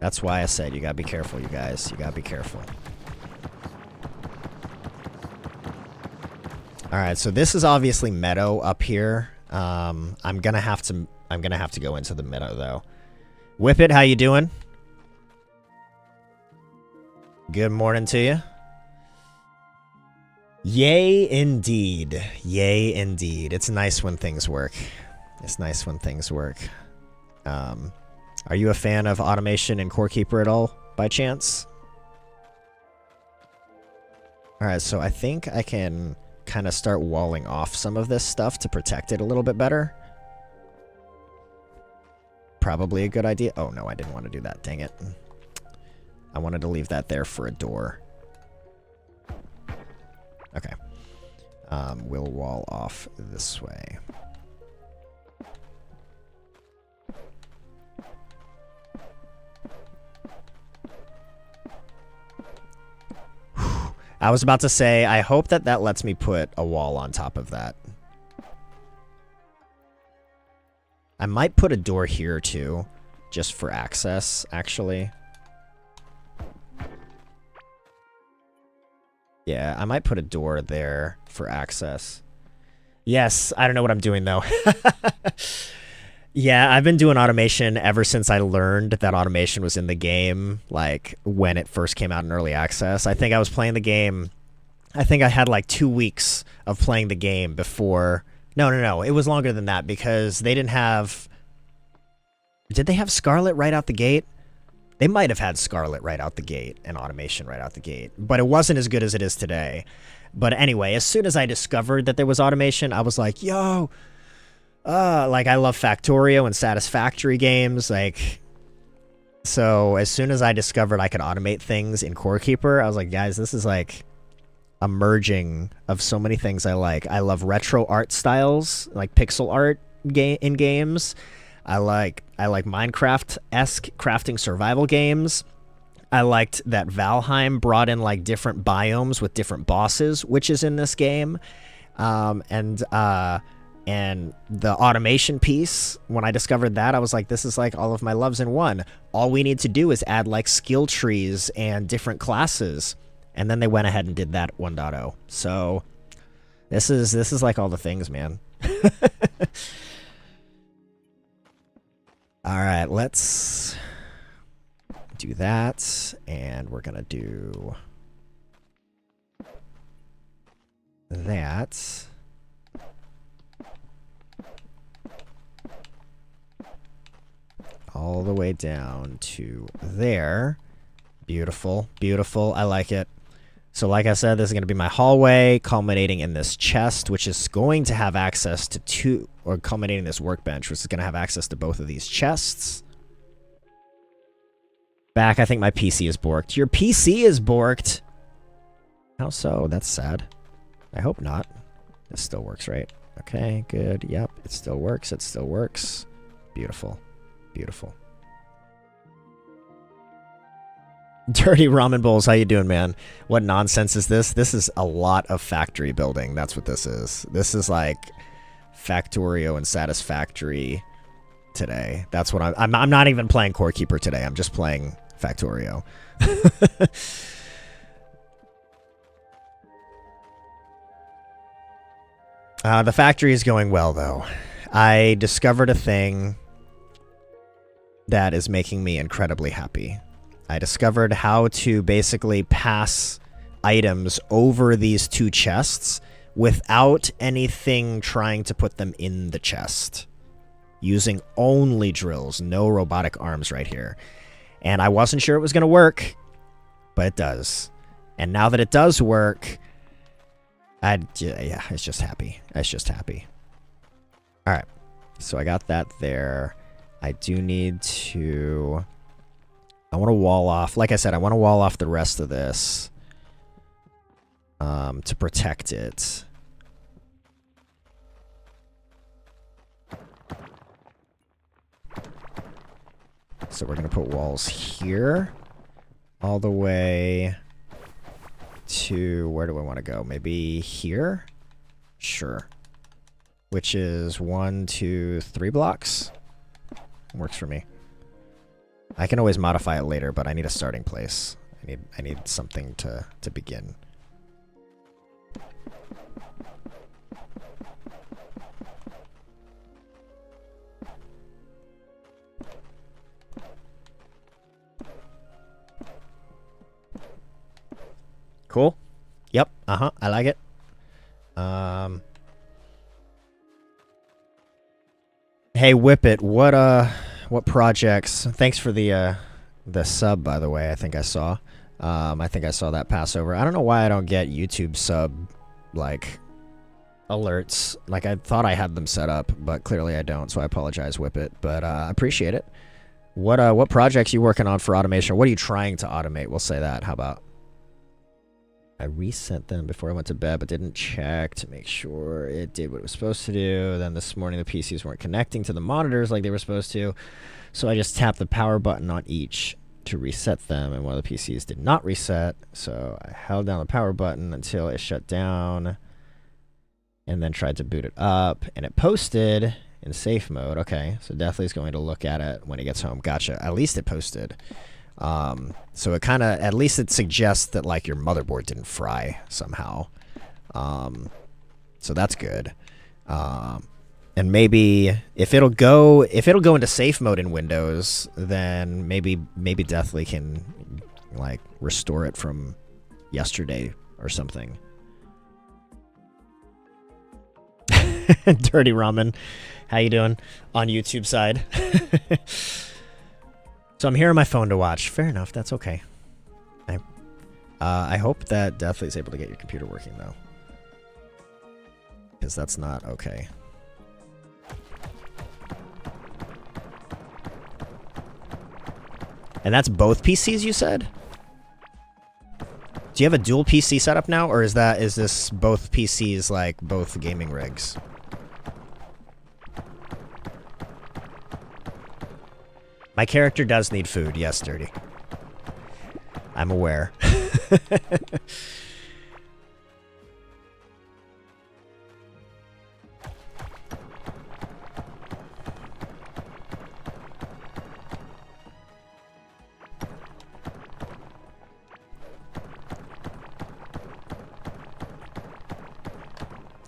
That's why I said you gotta be careful, you guys. You gotta be careful. All right, so this is obviously meadow up here. I'm gonna have to go into the meadow though. Whippet, how you doing? Good morning to you. Yay, indeed. Yay, indeed. It's nice when things work. It's nice when things work. Are you a fan of automation in Core Keeper at all, by chance? Alright, so I think I can kind of start walling off some of this stuff to protect it a little bit better. Probably a good idea. Oh, no, I didn't want to do that. Dang it. I wanted to leave that there for a door. Okay. We'll wall off this way. I was about to say, I hope that that lets me put a wall on top of that. I might put a door here too, just for access, actually. Yeah, I might put a door there for access. Yes, I don't know what I'm doing though. Yeah, I've been doing automation ever since I learned that automation was in the game, like when it first came out in early access. I think I was playing the game, I think I had like 2 weeks of playing the game before. No, it was longer than that because they didn't have... Did they have Scarlet right out the gate? They might have had Scarlet right out the gate and automation right out the gate, but it wasn't as good as it is today. But anyway, as soon as I discovered that there was automation, I was like, yo... like, I love Factorio and Satisfactory games, like... So, as soon as I discovered I could automate things in Core Keeper, I was like, guys, this is, like, a merging of so many things I like. I love retro art styles, like pixel art in games. I like Minecraft-esque crafting survival games. I liked that Valheim brought in, like, different biomes with different bosses, which is in this game. And the automation piece, when I discovered that, I was like, this is like all of my loves in one. All we need to do is add like skill trees and different classes. And then they went ahead and did that 1.0. So this is like all the things, man. All right, let's do that. And we're going to do that. All the way down to there. Beautiful, beautiful. I like it. So like I said, this is going to be my hallway, culminating in this chest, which is going to have access to two, or culminating this workbench, which is going to have access to both of these chests. Back, I think my PC is borked. Your PC is borked? How so? That's sad. I hope not. This still works, right? Okay, good. Yep, it still works. It still works. Beautiful. Beautiful. Dirty ramen bowls, how you doing, man? What nonsense is this? This is a lot of factory building. That's what this is. This is like Factorio and Satisfactory today. That's what I'm not even playing Core Keeper today. I'm just playing Factorio. The factory is going well, though. I discovered a thing that is making me incredibly happy. I discovered how to basically pass items over these 2 chests without anything trying to put them in the chest. Using only drills, no robotic arms right here. And I wasn't sure it was going to work, but it does. And now that it does work, yeah, it's just happy. It's just happy. All right, so I got that there. I do need to... I want to wall off... Like I said, I want to wall off the rest of this to protect it. So we're going to put walls here. All the way to... Where do I want to go? Maybe here? Sure. Which is 1, 2, 3 blocks. Works for me. I can always modify it later, but I need a starting place. I need something to begin. Cool. Yep. I like it. Hey, Whippet, what projects? Thanks for the sub, by the way. I think I saw that pass over. I don't know why I don't get YouTube sub like alerts. Like, I thought I had them set up, but clearly I don't. So I apologize, Whippet. But I appreciate it. What projects you working on for automation? What are you trying to automate? We'll say that. How about? I reset them before I went to bed, but didn't check to make sure it did what it was supposed to do. Then this morning, the PCs weren't connecting to the monitors like they were supposed to. So I just tapped the power button on each to reset them, and one of the PCs did not reset. So I held down the power button until it shut down, and then tried to boot it up, and it posted in safe mode. Okay, so Deathly's going to look at it when he gets home. Gotcha. At least it posted. So it kind of, at least it suggests that like your motherboard didn't fry somehow. So that's good. And maybe if it'll go into safe mode in Windows, then maybe Deathly can like restore it from yesterday or something. Dirty Ramen, how you doing on YouTube side? So I'm here on my phone to watch. Fair enough. That's okay. I hope that Deathly is able to get your computer working, though. Because that's not okay. And that's both PCs, you said? Do you have a dual PC setup now? Or is this both PCs, like, both gaming rigs? My character does need food. Yes, Dirty. I'm aware.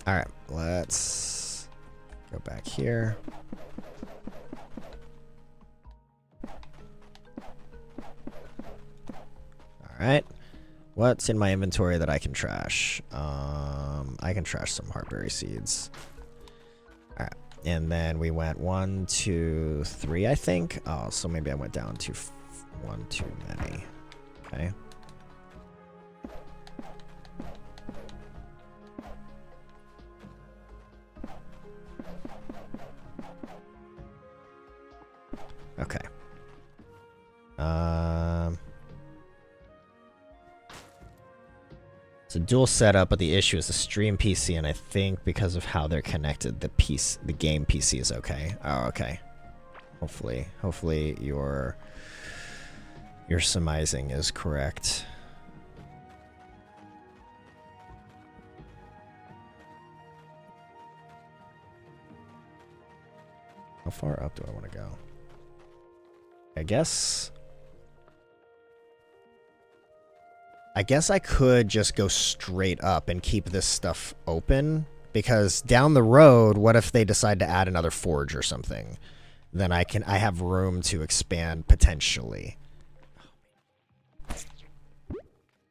All right, let's go back here. Alright, what's in my inventory that I can trash? I can trash some heartberry seeds. Alright, and then we went 1, 2, 3, I think. Oh, so maybe I went down to 1 too many. Okay. Okay. It's a dual setup, but the issue is the stream PC, and I think because of how they're connected, the game PC is okay. Oh, okay. Hopefully your surmising is correct. How far up do I want to go? I guess I could just go straight up and keep this stuff open, because down the road, what if they decide to add another forge or something? then I have room to expand potentially.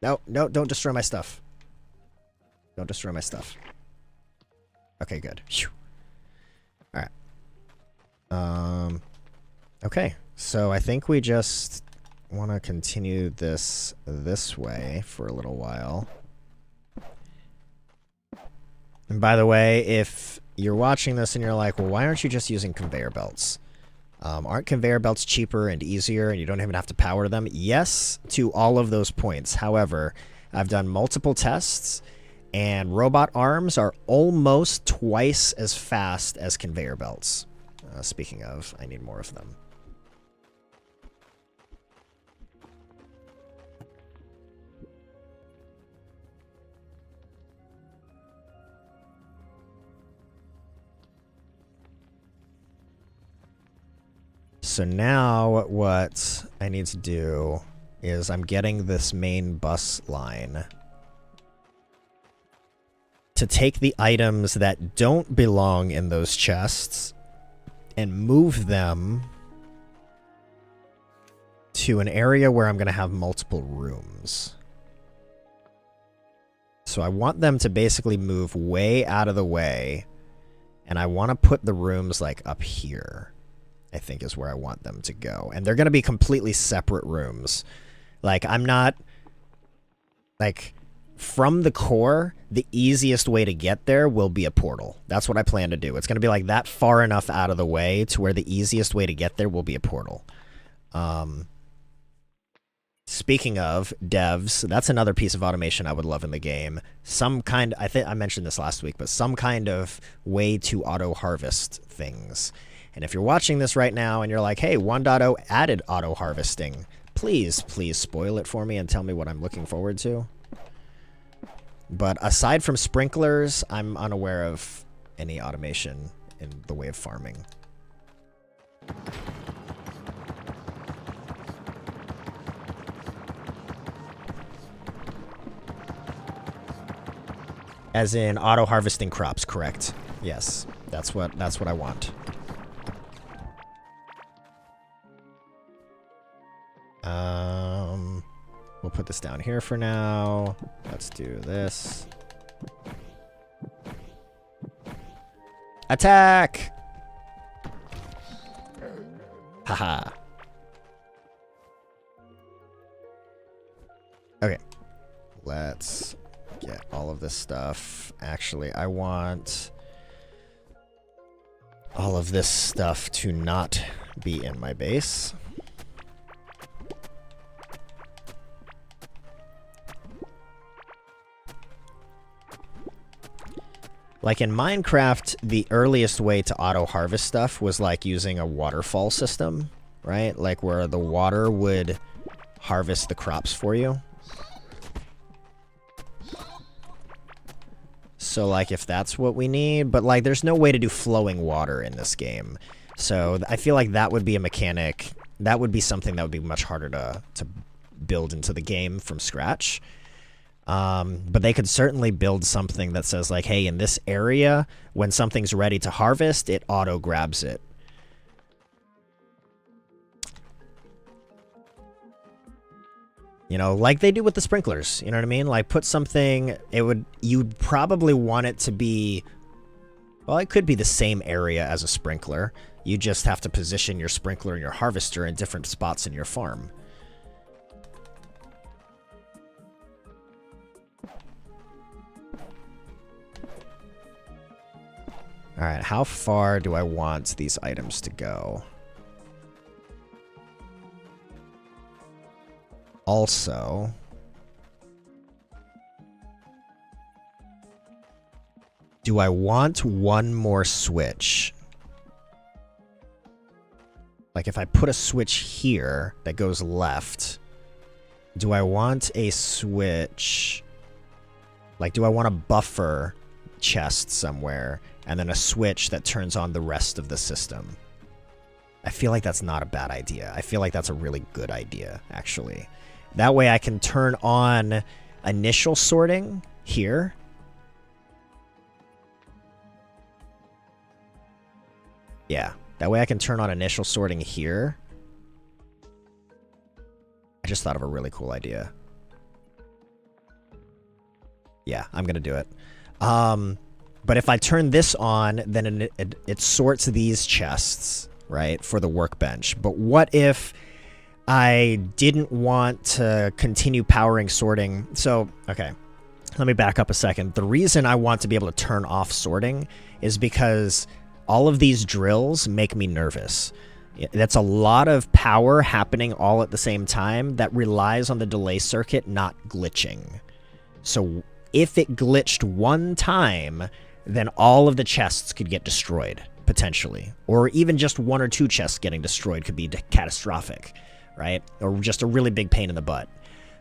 No, don't destroy my stuff. Don't destroy my stuff. Okay, good. Phew. All right. Okay, so I think we just want to continue this way for a little while. And by the way, if you're watching this and you're like, well, why aren't you just using conveyor belts? Aren't conveyor belts cheaper and easier and you don't even have to power them? Yes, to all of those points. However, I've done multiple tests and robot arms are almost twice as fast as conveyor belts. Speaking of, I need more of them. So now what I need to do is I'm getting this main bus line to take the items that don't belong in those chests and move them to an area where I'm going to have multiple rooms. So I want them to basically move way out of the way, and I want to put the rooms like up here. I think is where I want them to go. And they're going to be completely separate rooms. Like, I'm not... Like, from the core, the easiest way to get there will be a portal. That's what I plan to do. It's going to be like that far enough out of the way to where the easiest way to get there will be a portal. Speaking of devs, that's another piece of automation I would love in the game. Some kind... I think I mentioned this last week, but some kind of way to auto-harvest things. And if you're watching this right now and you're like, hey, 1.0 added auto-harvesting, please spoil it for me and tell me what I'm looking forward to. But aside from sprinklers, I'm unaware of any automation in the way of farming. As in auto-harvesting crops, correct. Yes, that's what I want. We'll put this down here for now. Let's do this. Attack! Haha. Okay. Let's get all of this stuff. Actually, I want all of this stuff to not be in my base. Like in Minecraft, the earliest way to auto-harvest stuff was like using a waterfall system, right? Like where the water would harvest the crops for you. So like if that's what we need, but like there's no way to do flowing water in this game. So I feel like that would be a mechanic, that would be something that would be much harder to build into the game from scratch. But they could certainly build something that says like, hey, in this area, when something's ready to harvest, it auto grabs it. You know, like they do with the sprinklers, you know what I mean? Like put something, you'd probably want it to be, well, it could be the same area as a sprinkler. You just have to position your sprinkler and your harvester in different spots in your farm. All right, how far do I want these items to go? Also, do I want one more switch? Like if I put a switch here that goes left, do I want a switch? Like, do I want a buffer chest somewhere and then a switch that turns on the rest of the system? I feel like that's not a bad idea. I feel like that's a really good idea, actually. That way I can turn on initial sorting here. Yeah, That way I can turn on initial sorting here. I just thought of a really cool idea. Yeah, I'm going to do it. But if I turn this on, then it sorts these chests, right, for the workbench. But what if I didn't want to continue powering sorting? So, okay, let me back up a second. The reason I want to be able to turn off sorting is because all of these drills make me nervous. That's a lot of power happening all at the same time that relies on the delay circuit not glitching. So if it glitched one time, then all of the chests could get destroyed, potentially. Or even just one or two chests getting destroyed could be catastrophic, right? Or just a really big pain in the butt.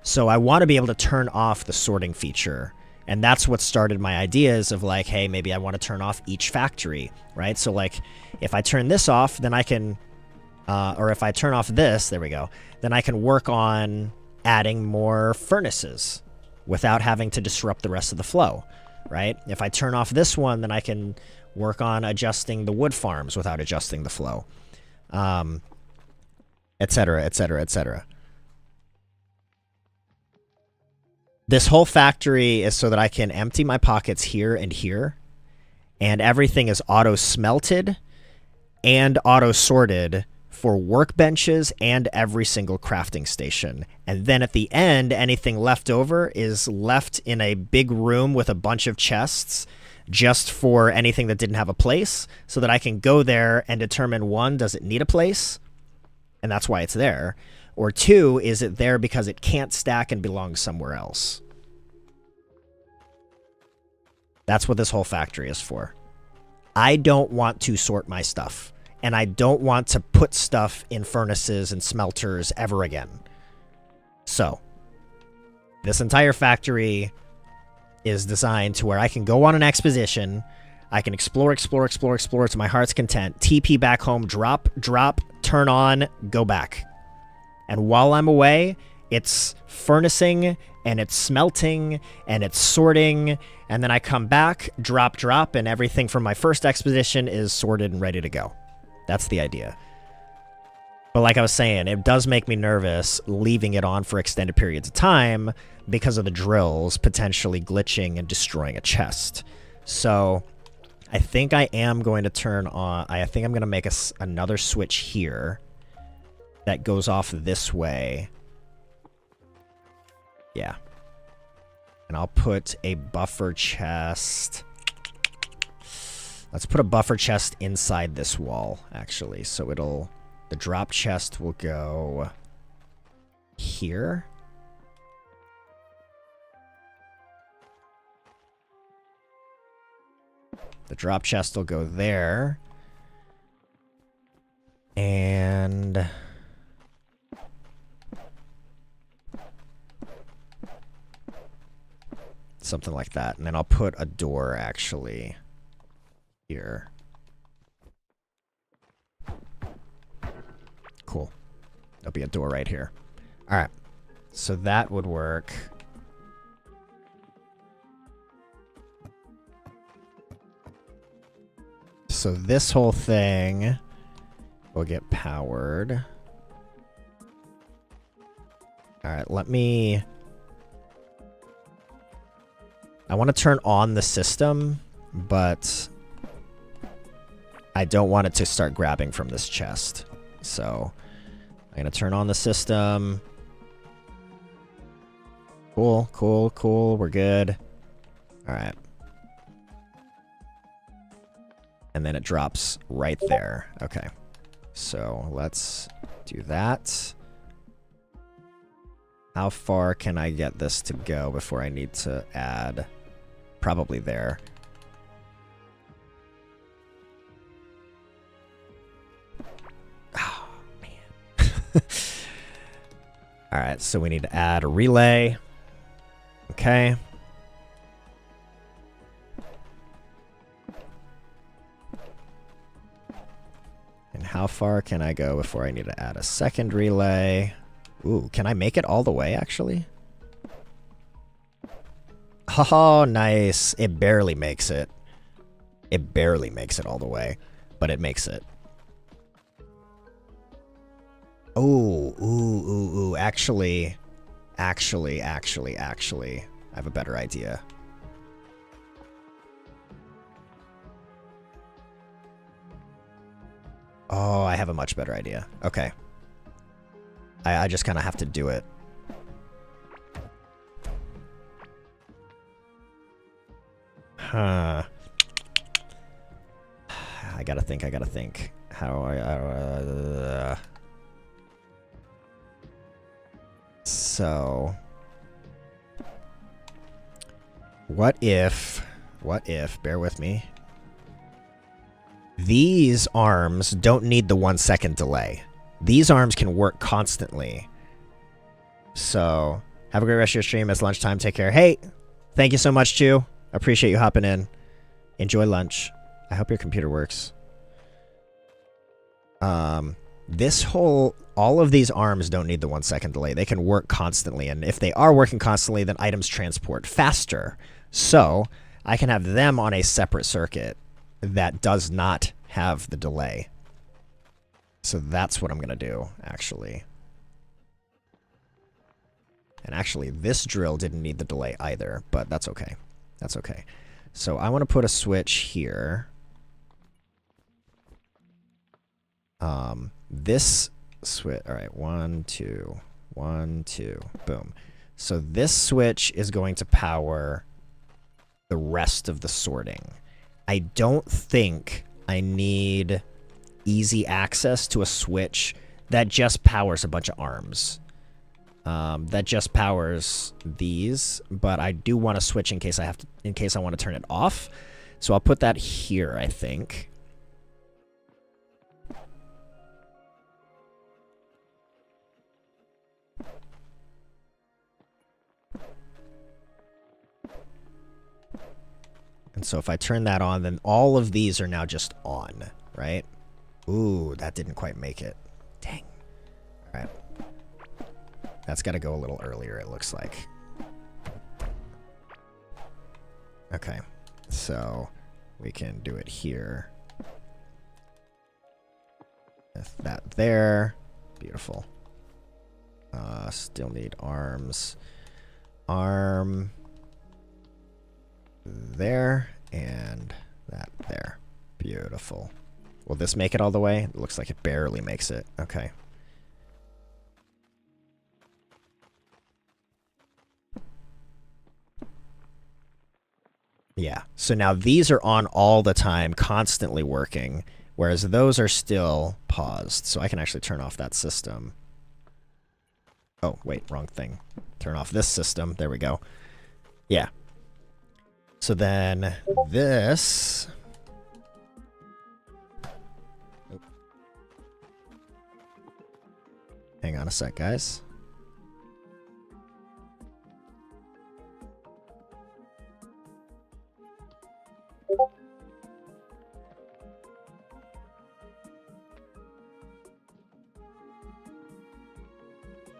So I want to be able to turn off the sorting feature. And that's what started my ideas of like, hey, maybe I want to turn off each factory, right? So like, if I turn this off, then I can, or if I turn off this, there we go, then I can work on adding more furnaces without having to disrupt the rest of the flow, right? If I turn off this one, then I can work on adjusting the wood farms without adjusting the flow, et cetera, et cetera, et cetera. This whole factory is so that I can empty my pockets here and here, and everything is auto-smelted and auto-sorted for workbenches and every single crafting station. And then at the end, anything left over is left in a big room with a bunch of chests just for anything that didn't have a place, so that I can go there and determine, one, does it need a place? And that's why it's there. Or two, is it there because it can't stack and belongs somewhere else? That's what this whole factory is for. I don't want to sort my stuff. And I don't want to put stuff in furnaces and smelters ever again. So, this entire factory is designed to where I can go on an exposition, I can explore to my heart's content, TP back home, drop, turn on, go back. And while I'm away, it's furnacing, and it's smelting, and it's sorting, and then I come back, drop, and everything from my first exposition is sorted and ready to go. That's the idea. But like I was saying, it does make me nervous leaving it on for extended periods of time because of the drills potentially glitching and destroying a chest. So I think I am going to turn on... I think I'm going to make another switch here that goes off this way. Yeah. And I'll put a buffer chest... Let's put a buffer chest inside this wall, actually. So it'll... The drop chest will go... here. The drop chest will go there. And... something like that. And then I'll put a door, actually... here. Cool. There'll be a door right here. Alright. So that would work. So this whole thing will get powered. Alright, let me... I want to turn on the system, but... I don't want it to start grabbing from this chest. So, I'm going to turn on the system. Cool, cool, cool. We're good. Alright. And then it drops right there. Okay. So, let's do that. How far can I get this to go before I need to add? Probably there. Oh, man. Alright, so we need to add a relay. Okay. And how far can I go before I need to add a second relay? Ooh, can I make it all the way, actually? Oh, nice. It barely makes it. It barely makes it all the way, but it makes it. Oh, ooh. Actually, I have a better idea. Oh, I have a much better idea. Okay. I just kind of have to do it. Huh. I gotta think. So, what if, bear with me, these arms don't need the 1 second delay. These arms can work constantly. So, have a great rest of your stream. It's lunchtime. Take care. Hey, thank you so much, Chew. Appreciate you hopping in. Enjoy lunch. I hope your computer works. All of these arms don't need the 1 second delay. They can work constantly, and if they are working constantly, then items transport faster. So, I can have them on a separate circuit that does not have the delay. So that's what I'm going to do, actually. And actually, this drill didn't need the delay either, but that's okay. That's okay. So I want to put a switch here. This switch, all right, 1, 2, 1, 2, boom. So this switch is going to power the rest of the sorting. I don't think I need easy access to a switch that just powers a bunch of arms. That just powers these, but I do want to switch in case I want to turn it off. So I'll put that here, I think. And so if I turn that on, then all of these are now just on, right? Ooh, that didn't quite make it. Dang. All right. That's got to go a little earlier, it looks like. Okay. So we can do it here. With that there. Beautiful. Still need arms. Arm. There. And that there. Beautiful. Will this make it all the way? It looks like it barely makes it. Okay. Yeah. So now these are on all the time, constantly working, whereas those are still paused. So I can actually turn off that system. Oh, wait, wrong thing. Turn off this system. There we go. Yeah. So then this... Hang on a sec, guys.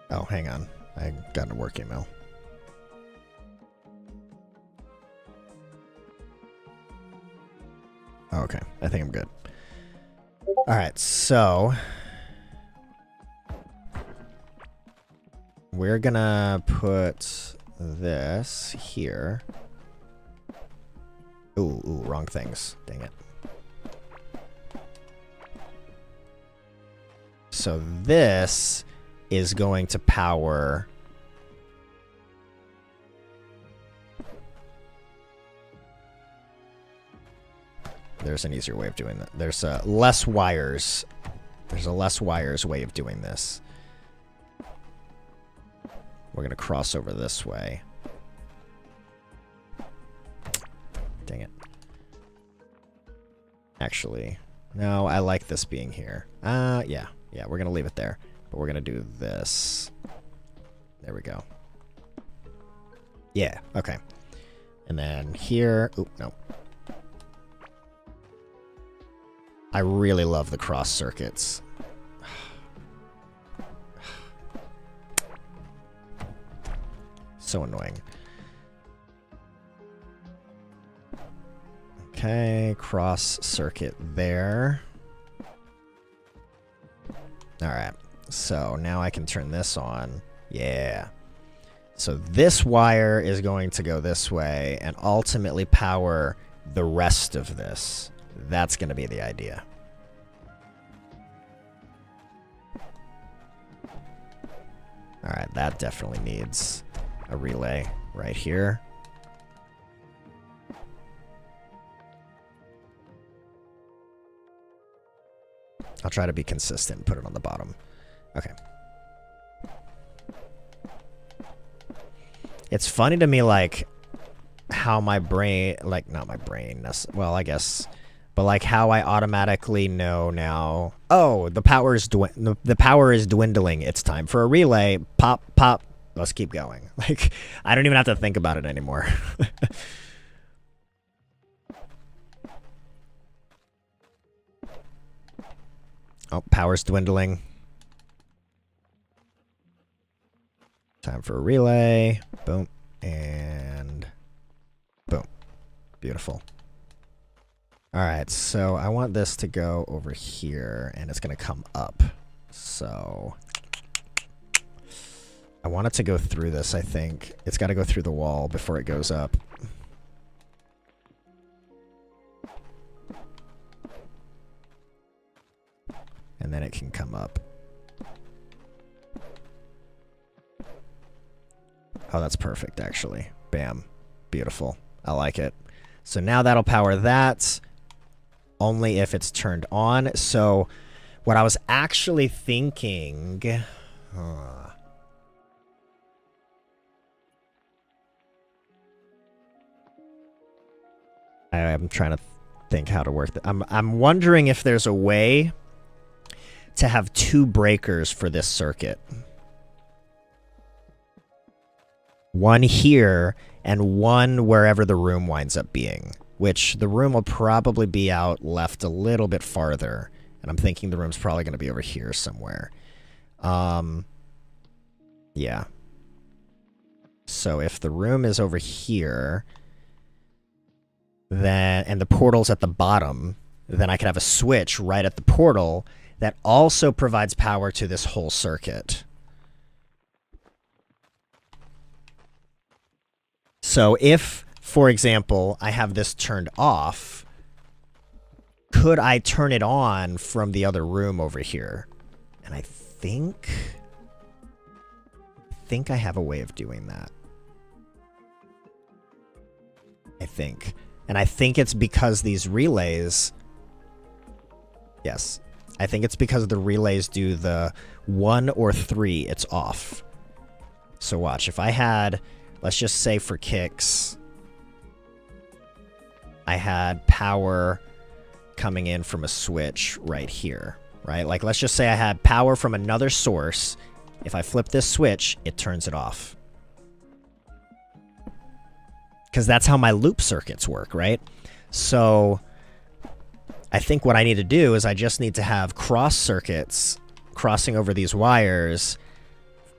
Oh, hang on. I got a work email. Oh, okay. I think I'm good. Alright, so... we're gonna put this here. Ooh, wrong things. Dang it. So this is going to power... There's an easier way of doing that. There's less wires. There's a less wires way of doing this. We're going to cross over this way. Dang it. Actually, no, I like this being here. Yeah, we're going to leave it there. But we're going to do this. There we go. Yeah, okay. And then here... Oop, no. I really love the cross circuits. So annoying. Okay, cross circuit there. Alright. So now I can turn this on. Yeah. So this wire is going to go this way and ultimately power the rest of this. That's going to be the idea. All right, that definitely needs a relay right here. I'll try to be consistent and put it on the bottom. Okay. It's funny to me, like, how my brain, like, not my brain, well, I guess, but like how I automatically know now, oh, the power is dwindling. It's time for a relay. Pop, pop. Let's keep going. Like, I don't even have to think about it anymore. Oh, power's dwindling. Time for a relay. Boom. And boom. Beautiful. Alright, so I want this to go over here, and it's going to come up. So I want it to go through this, I think. It's got to go through the wall before it goes up. And then it can come up. Oh, that's perfect, actually. Bam. Beautiful. I like it. So now that'll power that, only if it's turned on. So what I was actually thinking... I'm trying to think how to work that. I'm wondering if there's a way to have 2 breakers for this circuit. One here and one wherever the room winds up being, which the room will probably be out left a little bit farther. And I'm thinking the room's probably going to be over here somewhere. Yeah. So if the room is over here, then, and the portal's at the bottom, then I could have a switch right at the portal that also provides power to this whole circuit. So if, for example, I have this turned off, could I turn it on from the other room over here? And I think I have a way of doing that. I think. And I think it's because these relays... Yes. I think it's because the relays do the 1 or 3, it's off. So watch, if I had, let's just say for kicks, I had power coming in from a switch right here, right? Like, let's just say I had power from another source. If I flip this switch, it turns it off. Because that's how my loop circuits work, right? So I think what I need to do is I just need to have cross circuits crossing over these wires,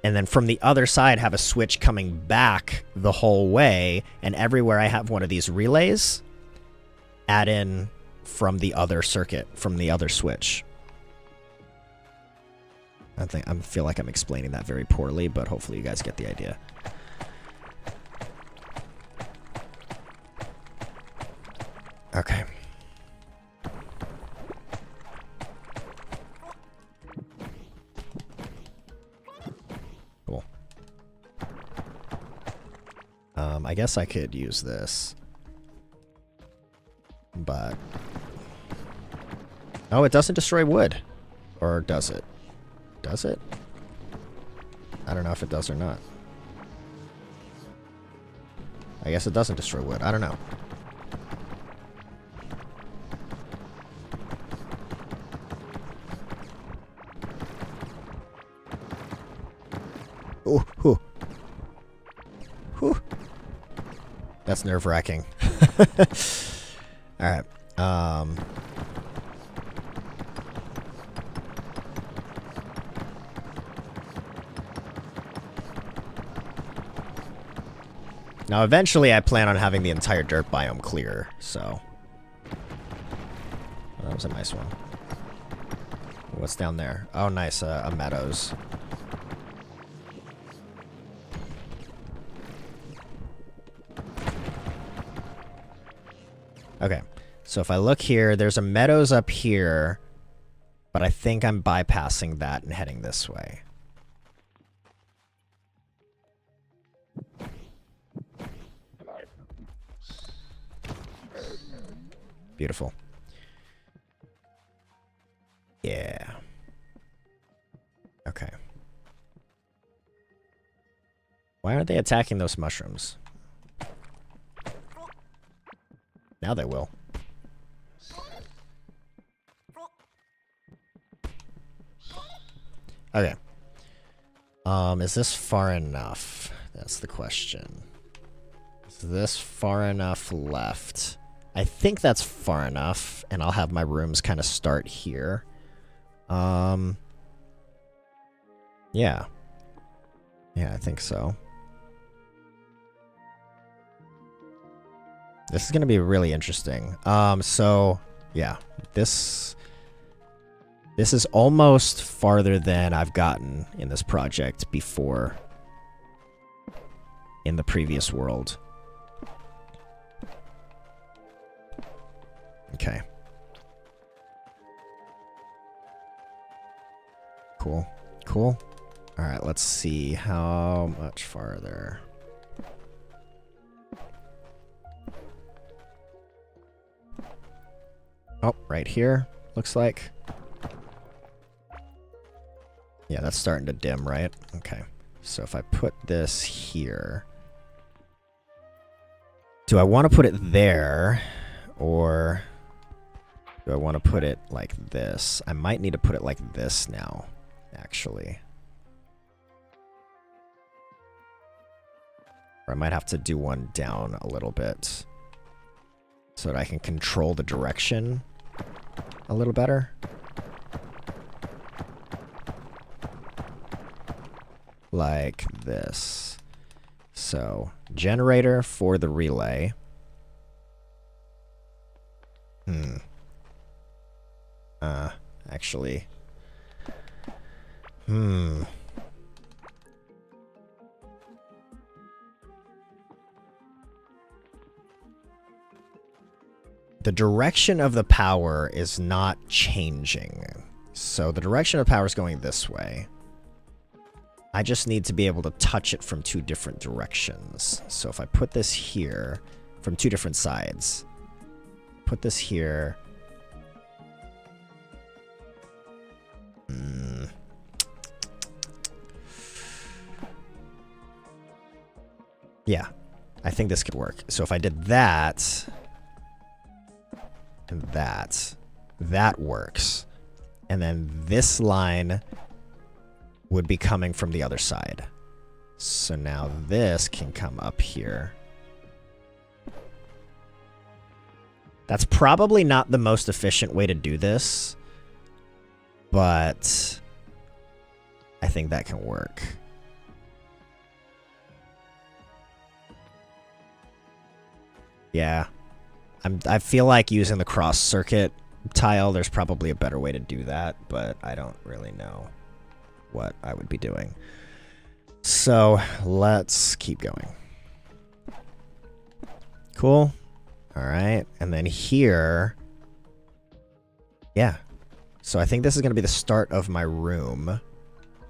and then from the other side have a switch coming back the whole way, and everywhere I have one of these relays, add in from the other circuit, from the other switch. I feel like I'm explaining that very poorly, but hopefully you guys get the idea. Okay. Cool. I guess I could use this. But... Oh, it doesn't destroy wood. Or does it? Does it? I don't know if it does or not. I guess it doesn't destroy wood. I don't know. Ooh, whew. Whew. That's nerve-wracking. Alright. Now, eventually, I plan on having the entire dirt biome clear, so... That was a nice one. What's down there? Oh, nice. A meadows. Okay. So if I look here, there's a meadows up here, but I think I'm bypassing that and heading this way. Beautiful. Yeah. Okay. Why aren't they attacking those mushrooms? Now they will. Okay. Is this far enough? That's the question. Is this far enough left? I think that's far enough, and I'll have my rooms kind of start here. Yeah. Yeah, I think so. This is going to be really interesting. So, yeah. This is almost farther than I've gotten in this project before in the previous world. Okay. Cool. Cool. Alright, let's see how much farther. Oh, right here, looks like. Yeah, that's starting to dim, right? Okay. So if I put this here... Do I want to put it there? Or... do I want to put it like this? I might need to put it like this now, actually. Or I might have to do one down a little bit so that I can control the direction a little better. Like this. So, generator for the relay. Actually. The direction of the power is not changing. So the direction of the power is going this way. I just need to be able to touch it from two different directions. So if I put this here from two different sides, put this here. Yeah, I think this could work. So if I did that, and that works. And then this line would be coming from the other side. So now this can come up here. That's probably not the most efficient way to do this, but I think that can work. Yeah. I feel like using the cross circuit tile, there's probably a better way to do that, but I don't really know what I would be doing. So let's keep going. Cool. All right. And then here. Yeah. So I think this is going to be the start of my room,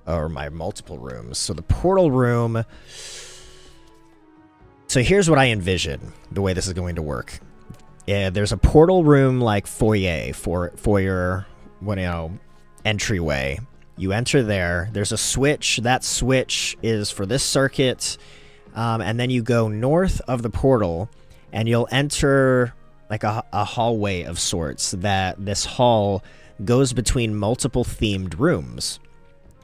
or my multiple rooms. So the portal room. So here's what I envision the way this is going to work. Yeah, there's a portal room like foyer, entryway. You enter there. There's a switch. That switch is for this circuit. And then you go north of the portal, and you'll enter like a hallway of sorts. That this hall goes between multiple themed rooms.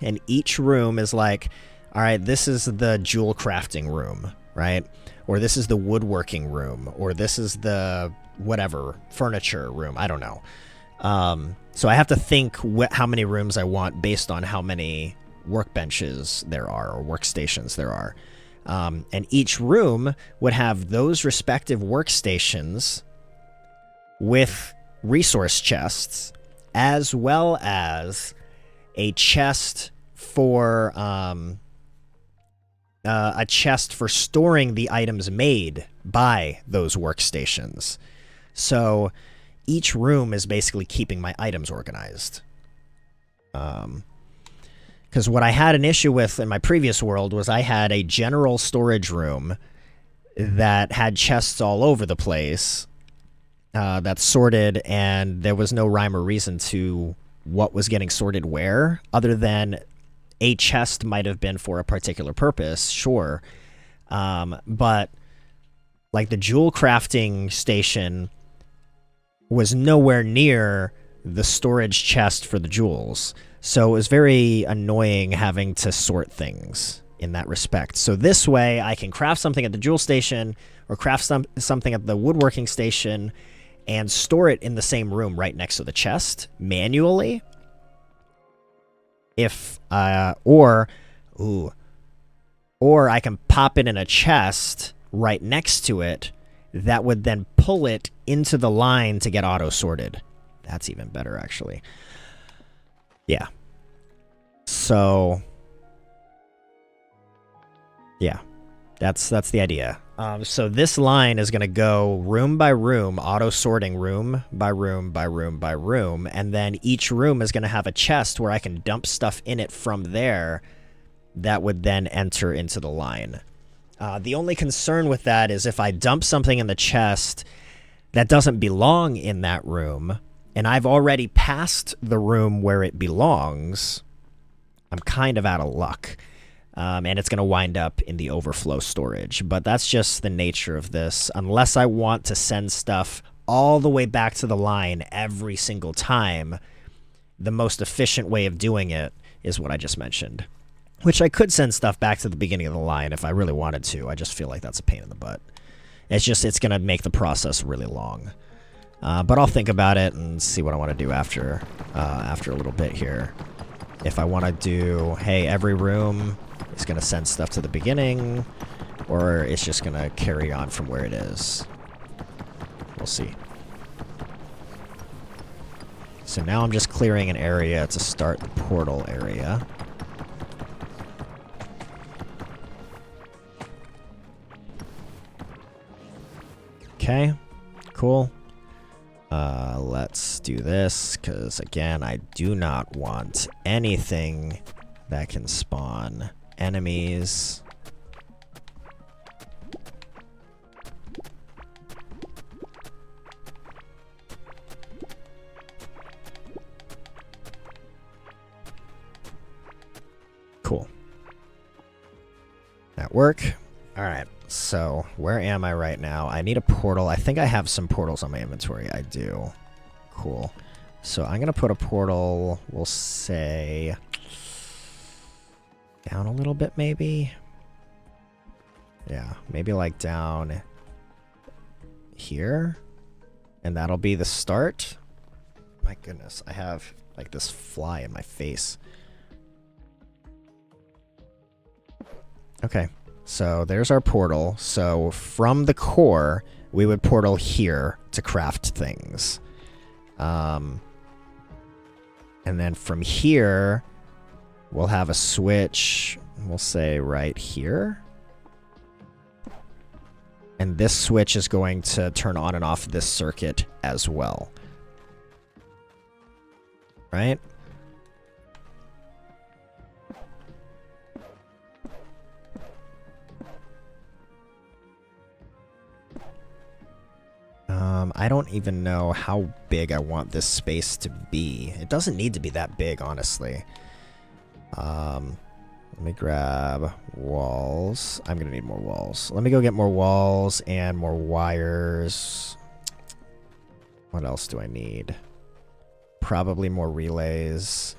And each room is like, all right, this is the jewel crafting room, right? Or this is the woodworking room, or this is the whatever furniture room. I don't know. So I have to think how many rooms I want based on how many workbenches there are, or workstations there are. And each room would have those respective workstations with resource chests as well as a chest for storing the items made by those workstations. So each room is basically keeping my items organized. Because what I had an issue with in my previous world was I had a general storage room that had chests all over the place that's sorted, and there was no rhyme or reason to what was getting sorted where, other than a chest might have been for a particular purpose, sure. But like the jewel crafting station was nowhere near the storage chest for the jewels. So it was very annoying having to sort things in that respect. So this way, I can craft something at the jewel station or craft something at the woodworking station and store it in the same room right next to the chest manually. Or I can pop it in a chest right next to it that would then pull it into the line to get auto-sorted. That's even better, actually. Yeah. So, yeah, that's the idea. So this line is going to go room by room, auto-sorting room by room by room by room, and then each room is going to have a chest where I can dump stuff in it from there that would then enter into the line. The only concern with that is if I dump something in the chest that doesn't belong in that room, and I've already passed the room where it belongs, I'm kind of out of luck. And it's going to wind up in the overflow storage. But that's just the nature of this. Unless I want to send stuff all the way back to the line every single time, the most efficient way of doing it is what I just mentioned. Which I could send stuff back to the beginning of the line if I really wanted to. I just feel like that's a pain in the butt. It's going to make the process really long. But I'll think about it and see what I want to do after a little bit here. If I want to do, hey, every room is going to send stuff to the beginning, or it's just going to carry on from where it is. We'll see. So now I'm just clearing an area to start the portal area. Okay, cool. Let's do this, because again, I do not want anything that can spawn enemies. Cool. That work? Alright, so where am I right now? I need a portal. I think I have some portals on my inventory. I do. Cool. So I'm going to put a portal, we'll say, down a little bit maybe? Yeah, maybe like down here. And that'll be the start. My goodness, I have like this fly in my face. Okay, so there's our portal. So from the core, we would portal here to craft things. And then from here, we'll have a switch, we'll say right here. And this switch is going to turn on and off this circuit as well. Right? I don't even know how big I want this space to be. It doesn't need to be that big, honestly. Let me grab walls. I'm going to need more walls. Let me go get more walls and more wires. What else do I need? Probably more relays.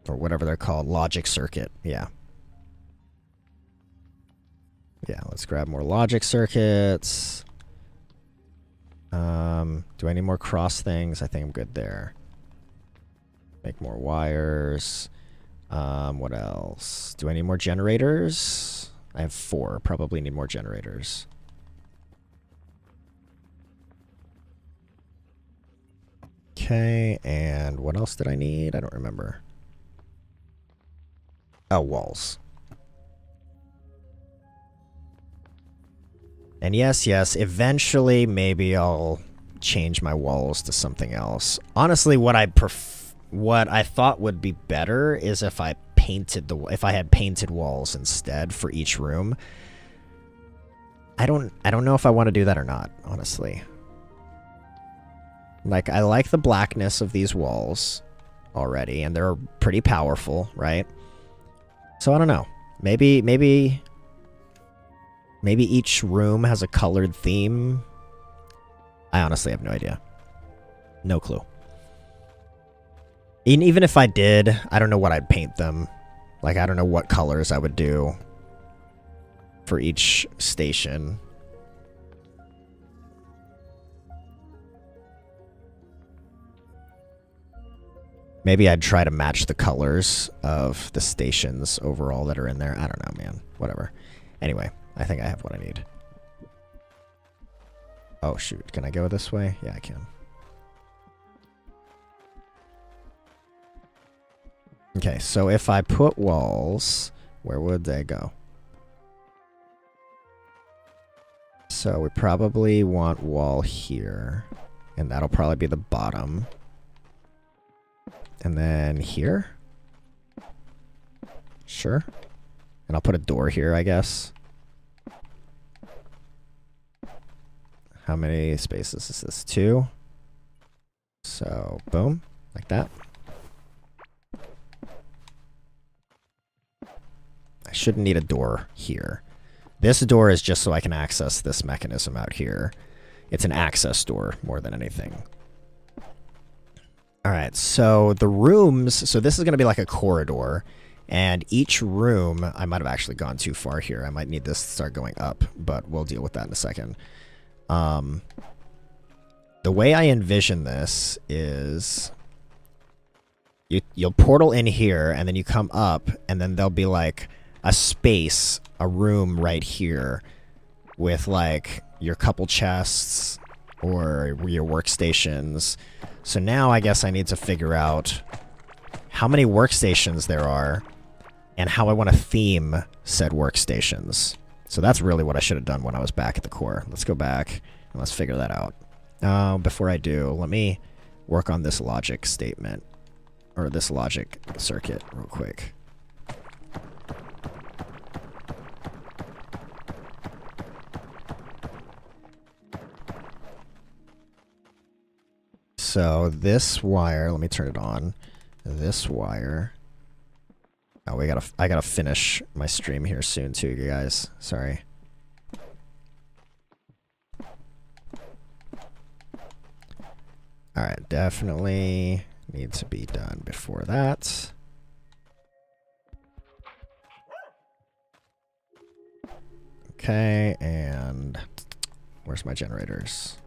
Or whatever they're called. Logic circuit. Yeah. Yeah, let's grab more logic circuits. Do I need more cross things? I think I'm good there. Make more wires. What else? Do I need more generators? I have 4. Probably need more generators. Okay, and what else did I need? I don't remember. Oh, walls. And yes, eventually maybe I'll change my walls to something else. Honestly, what I thought would be better is if I had painted walls instead for each room. I don't know if I want to do that or not, honestly. Like, I like the blackness of these walls already, and they're pretty powerful, right? So I don't know. Maybe each room has a colored theme. I honestly have no idea. No clue. Even if I did, I don't know what I'd paint them. Like, I don't know what colors I would do for each station. Maybe I'd try to match the colors of the stations overall that are in there. I don't know, man. Whatever. Anyway, I think I have what I need. Oh, shoot. Can I go this way? Yeah, I can. Okay, so if I put walls, where would they go? So we probably want wall here, and that'll probably be the bottom. And then here? Sure. And I'll put a door here, I guess. How many spaces is this? 2. So, boom. Like that. I shouldn't need a door here. This door is just so I can access this mechanism out here. It's an access door more than anything. Alright, so the rooms... So this is going to be like a corridor. And each room... I might have actually gone too far here. I might need this to start going up. But we'll deal with that in a second. The way I envision this is... You'll portal in here, and then you come up, and then there'll be like a space, a room right here with like your couple chests or your workstations. So now I guess I need to figure out how many workstations there are and how I want to theme said workstations. So that's really what I should have done when I was back at the core. Let's go back and let's figure that out. Before I do, let me work on this logic statement, or this logic circuit real quick. So this wire, let me turn it on. This wire. Oh, I gotta finish my stream here soon too, you guys. Sorry. Alright, definitely need to be done before that. Okay, and where's my generators?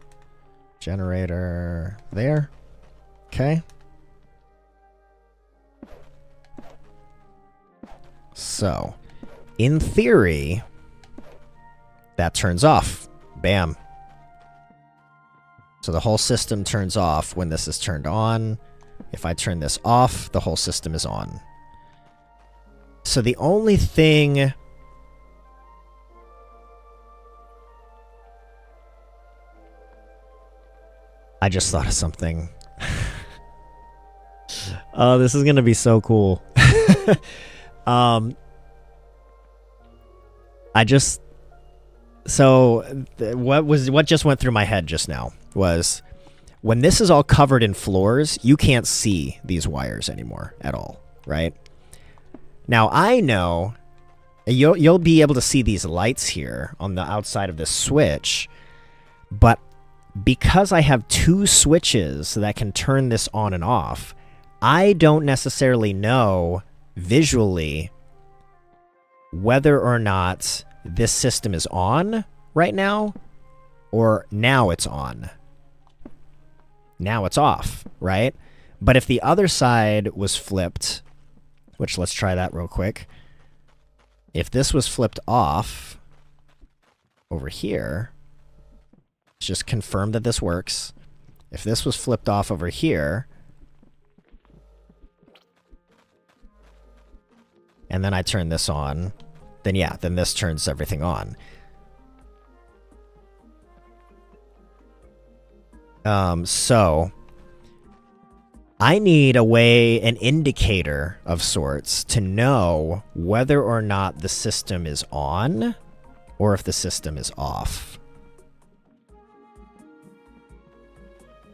Generator there. Okay. So, in theory, that turns off. Bam. So the whole system turns off when this is turned on. If I turn this off, the whole system is on. So the only thing... I just thought of something. Oh, this is gonna be so cool. What just went through my head just now was, when this is all covered in floors, you can't see these wires anymore at all, right? Now I know you'll be able to see these lights here on the outside of this switch, but because I have 2 switches that can turn this on and off, I don't necessarily know visually whether or not this system is on right now or now it's on. Now it's off, right? But if the other side was flipped, which let's try that real quick. if this was flipped off over here, let's just confirm that this works. If this was flipped off over here, and then I turn this on, then yeah, then this turns everything on. So I need a way, an indicator of sorts to know whether or not the system is on or if the system is off.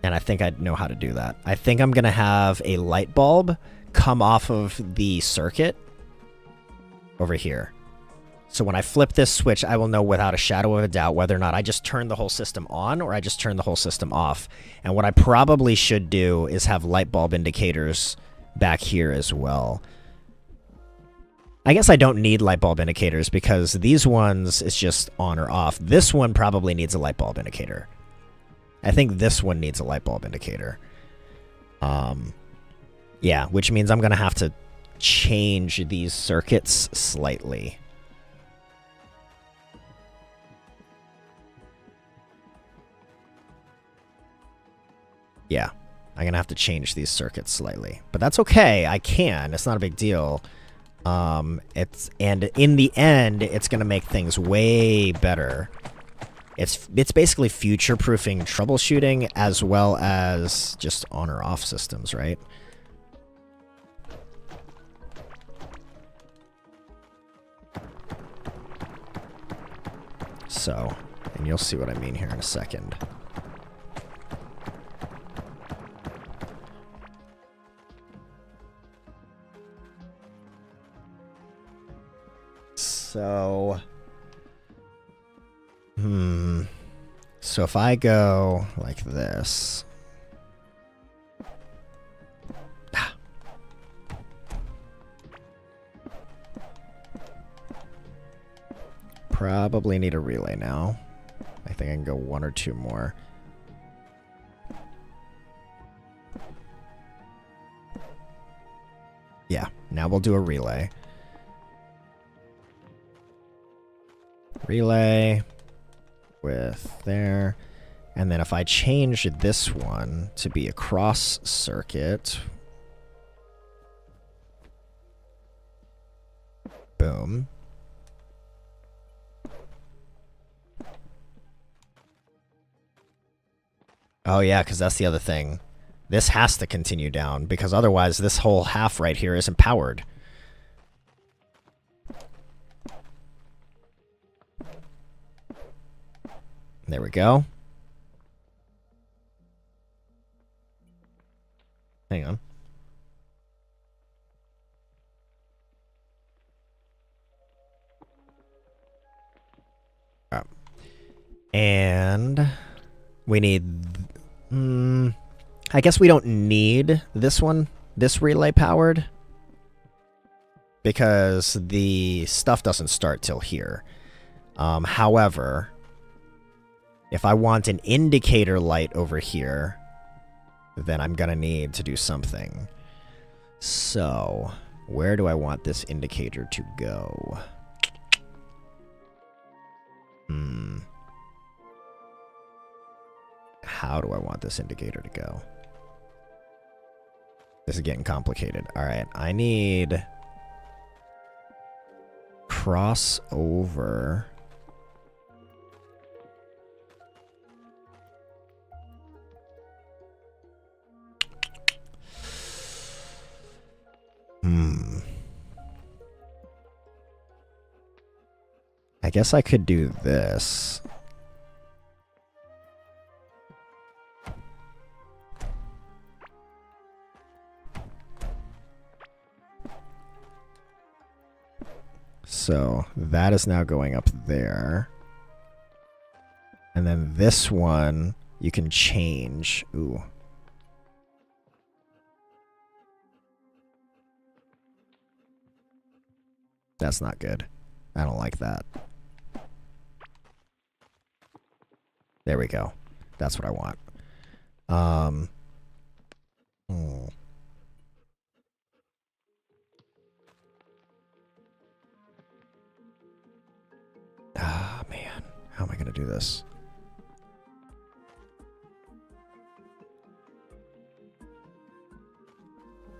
And I think I know how to do that. I think I'm going to have a light bulb come off of the circuit over here. So when I flip this switch, I will know without a shadow of a doubt whether or not I just turn the whole system on or I just turn the whole system off. And what I probably should do is have light bulb indicators back here as well. I guess I don't need light bulb indicators because these ones is just on or off. This one probably needs a light bulb indicator. I think this one needs a light bulb indicator. Yeah, which means I'm going to have to change these circuits slightly. Yeah, I'm going to have to change these circuits slightly. But that's okay. I can. It's not a big deal. And in the end, it's going to make things way better. It's basically future-proofing troubleshooting as well as just on or off systems, right? So, and you'll see what I mean here in a second. So, so if I go like this, probably need a relay now. I think I can go one or two more. Yeah, now we'll do a relay. Relay with there. And then if I change this one to be a cross circuit, boom. Oh yeah, because that's the other thing. This has to continue down, because otherwise this whole half right here isn't powered. There we go. Hang on. And we need... I guess we don't need this one, this relay powered, because the stuff doesn't start till here. However, if I want an indicator light over here, then I'm gonna need to do something. So, where do I want this indicator to go? How do I want this indicator to go? This is getting complicated. Alright, I need crossover. I guess I could do this. So that is now going up there. And then this one you can change. Ooh. That's not good. I don't like that. There we go. That's what I want. do this.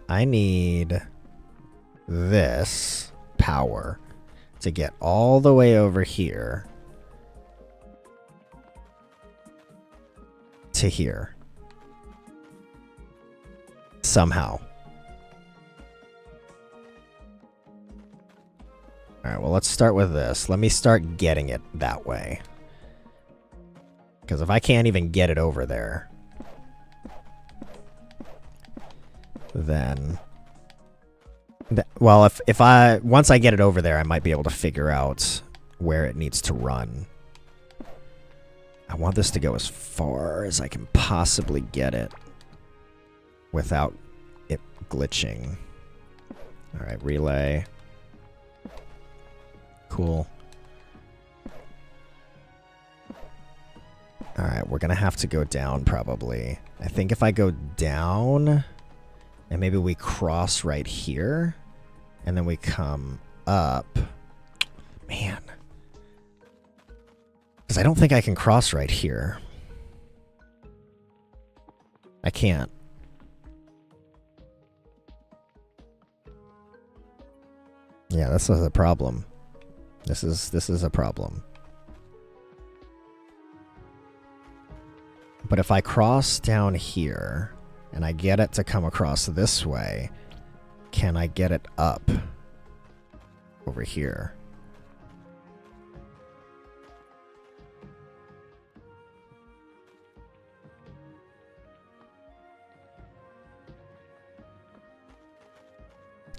I need this power to get all the way over here to here. Somehow. Alright, well, let's start with this. Let me start getting it that way. Because if I can't even get it over there, then... well, if I... once I get it over there, I might be able to figure out where it needs to run. I want this to go as far as I can possibly get it without it glitching. Alright, relay. Cool. Alright, we're gonna have to go down probably. I think if I go down, and maybe we cross right here, and then we come up. Man. Because I don't think I can cross right here. I can't. Yeah, this is a problem. This is a problem. But if I cross down here, and I get it to come across this way, can I get it up over here?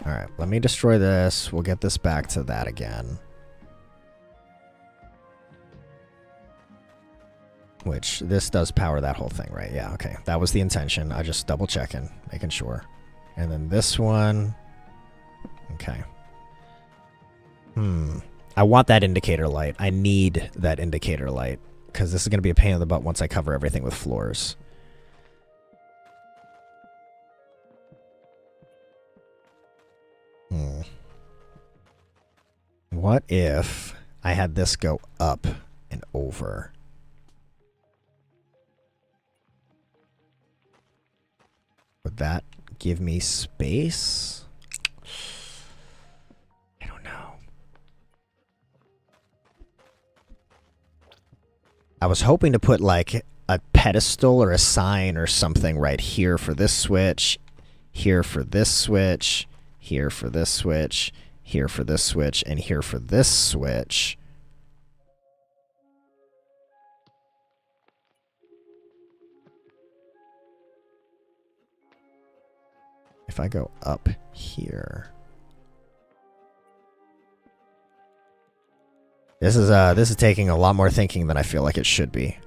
Alright, let me destroy this. We'll get this back to that again. Which, this does power that whole thing, right? Yeah, okay. That was the intention. I just double checking, making sure. And then this one. Okay. I want that indicator light. I need that indicator light. Because this is going to be a pain in the butt once I cover everything with floors. What if I had this go up and over? Would that give me space? I don't know. I was hoping to put like a pedestal or a sign or something right here for this switch, here for this switch, here for this switch, here for this switch, and here for this switch. If I go up here. This is taking a lot more thinking than I feel like it should be.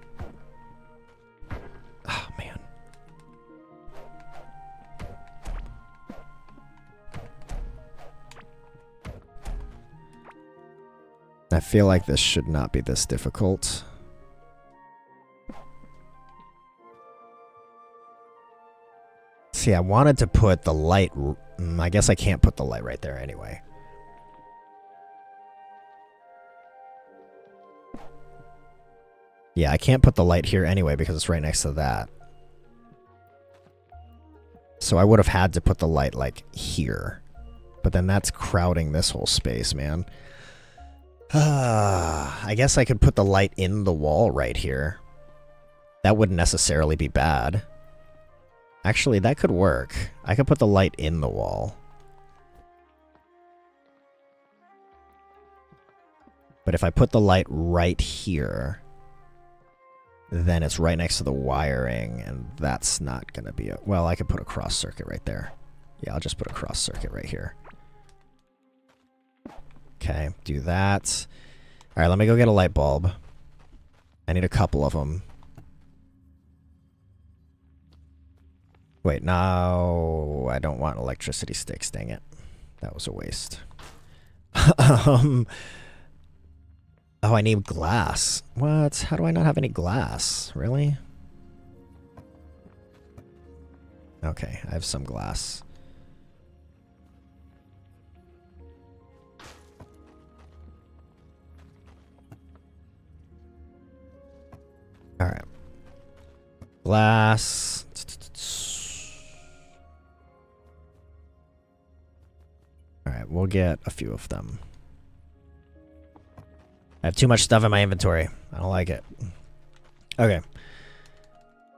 Oh man. I feel like this should not be this difficult. See, I wanted to put the light... I guess I can't put the light right there anyway. Yeah, I can't put the light here anyway because it's right next to that. So I would have had to put the light, like, here. But then that's crowding this whole space, man. I guess I could put the light in the wall right here. That wouldn't necessarily be bad. Actually, that could work. I could put the light in the wall. But if I put the light right here, then it's right next to the wiring, and that's not going to be a... Well, I could put a cross circuit right there. Yeah, I'll just put a cross circuit right here. Okay, do that. Alright, let me go get a light bulb. I need a couple of them. Wait, no, I don't want electricity sticks, dang it. That was a waste. Oh, I need glass. What? How do I not have any glass? Really? Okay, I have some glass. glass. Alright, we'll get a few of them. I have too much stuff in my inventory. I don't like it. Okay.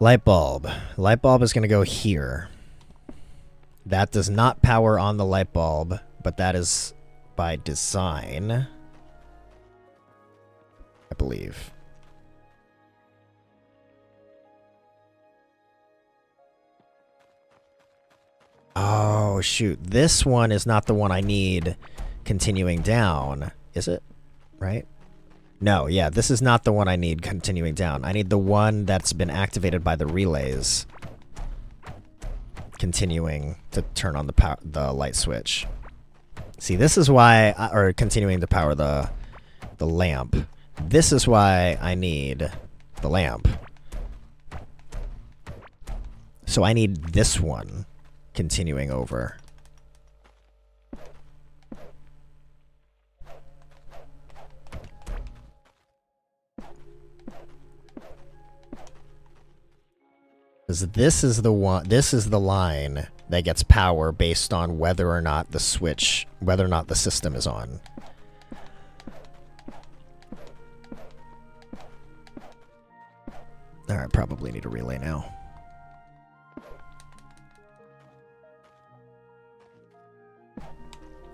Light bulb. Light bulb is going to go here. That does not power on the light bulb, but that is by design, I believe. Oh, shoot. This one is not the one I need continuing down. Is it? Right? No, yeah, this is not the one I need continuing down. I need the one that's been activated by the relays. Continuing to turn on the light switch. See, this is why, or continuing to power the lamp. This is why I need the lamp. So I need this one continuing over. Because this is the one, this is the line that gets power based on whether or not the switch, whether or not the system is on. Alright, probably need a relay now.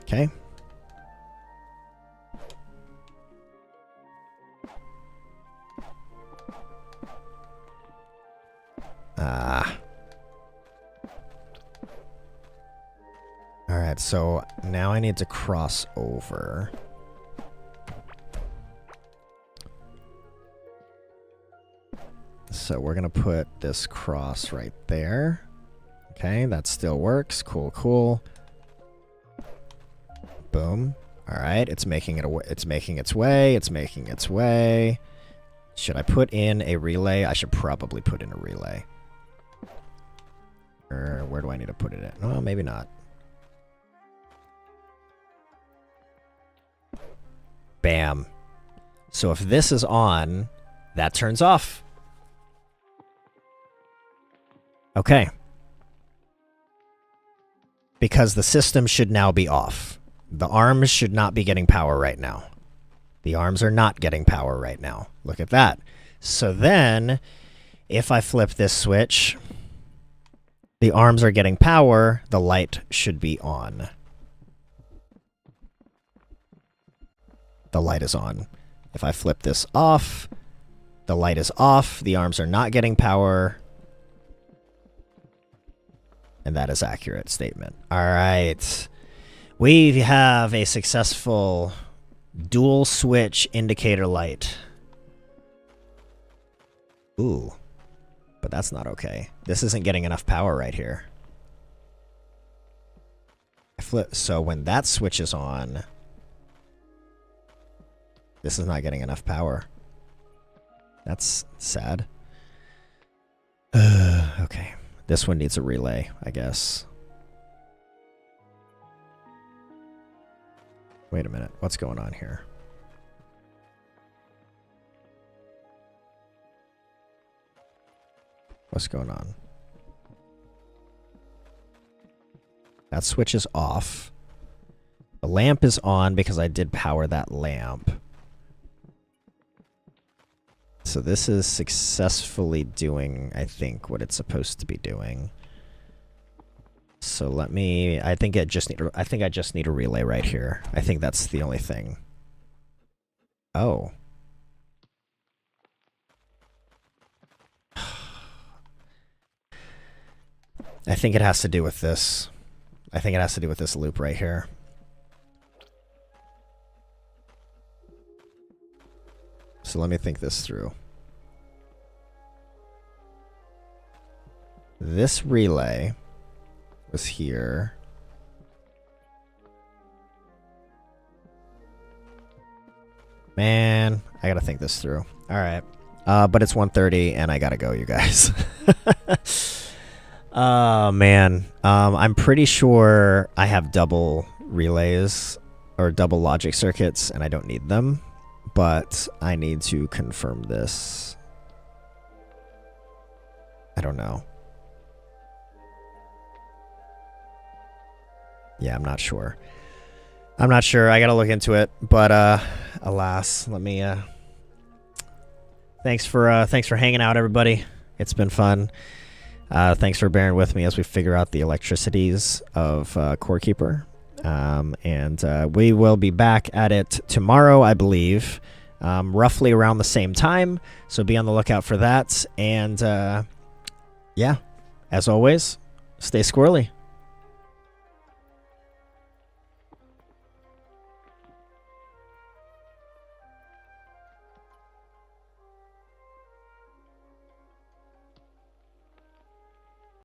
Okay. Alright, so now I need to cross over. So we're gonna put this cross right there. Okay, that still works. Cool, cool. Boom. Alright, it's making it it's making its way, it's making its way. Should I put in a relay? I should probably put in a relay. Or where do I need to put it in? Well, maybe not. Bam. So if this is on, that turns off. Okay. Because the system should now be off. The arms should not be getting power right now. The arms are not getting power right now. Look at that. So then, if I flip this switch, the arms are getting power, the light should be on. The light is on. If I flip this off, the light is off, the arms are not getting power. And that is accurate statement. All right. We have a successful dual switch indicator light. Ooh. But that's not okay. This isn't getting enough power right here. I flip, so when that switch is on, this is not getting enough power. That's sad. Okay. This one needs a relay, I guess. Wait a minute. What's going on here? What's going on? That switch is off. The lamp is on because I did power that lamp. So this is successfully doing, I think, what it's supposed to be doing. So let me, I think I just need a relay right here. I think that's the only thing. Oh. I think it has to do with this. I think it has to do with this loop right here. So let me think this through. This relay was here. Man, I gotta think this through. Alright. But it's 1:30 and I gotta go, you guys. Oh, man. I'm pretty sure I have double relays or double logic circuits and I don't need them. But I need to confirm this. I don't know. Yeah, I'm not sure. I gotta look into it, but alas, let me thanks for hanging out, everybody. It's been fun. Thanks for bearing with me as we figure out the electricities of Core Keeper. And we will be back at it tomorrow, I believe, roughly around the same time. So be on the lookout for that. And yeah, as always, stay squirrely.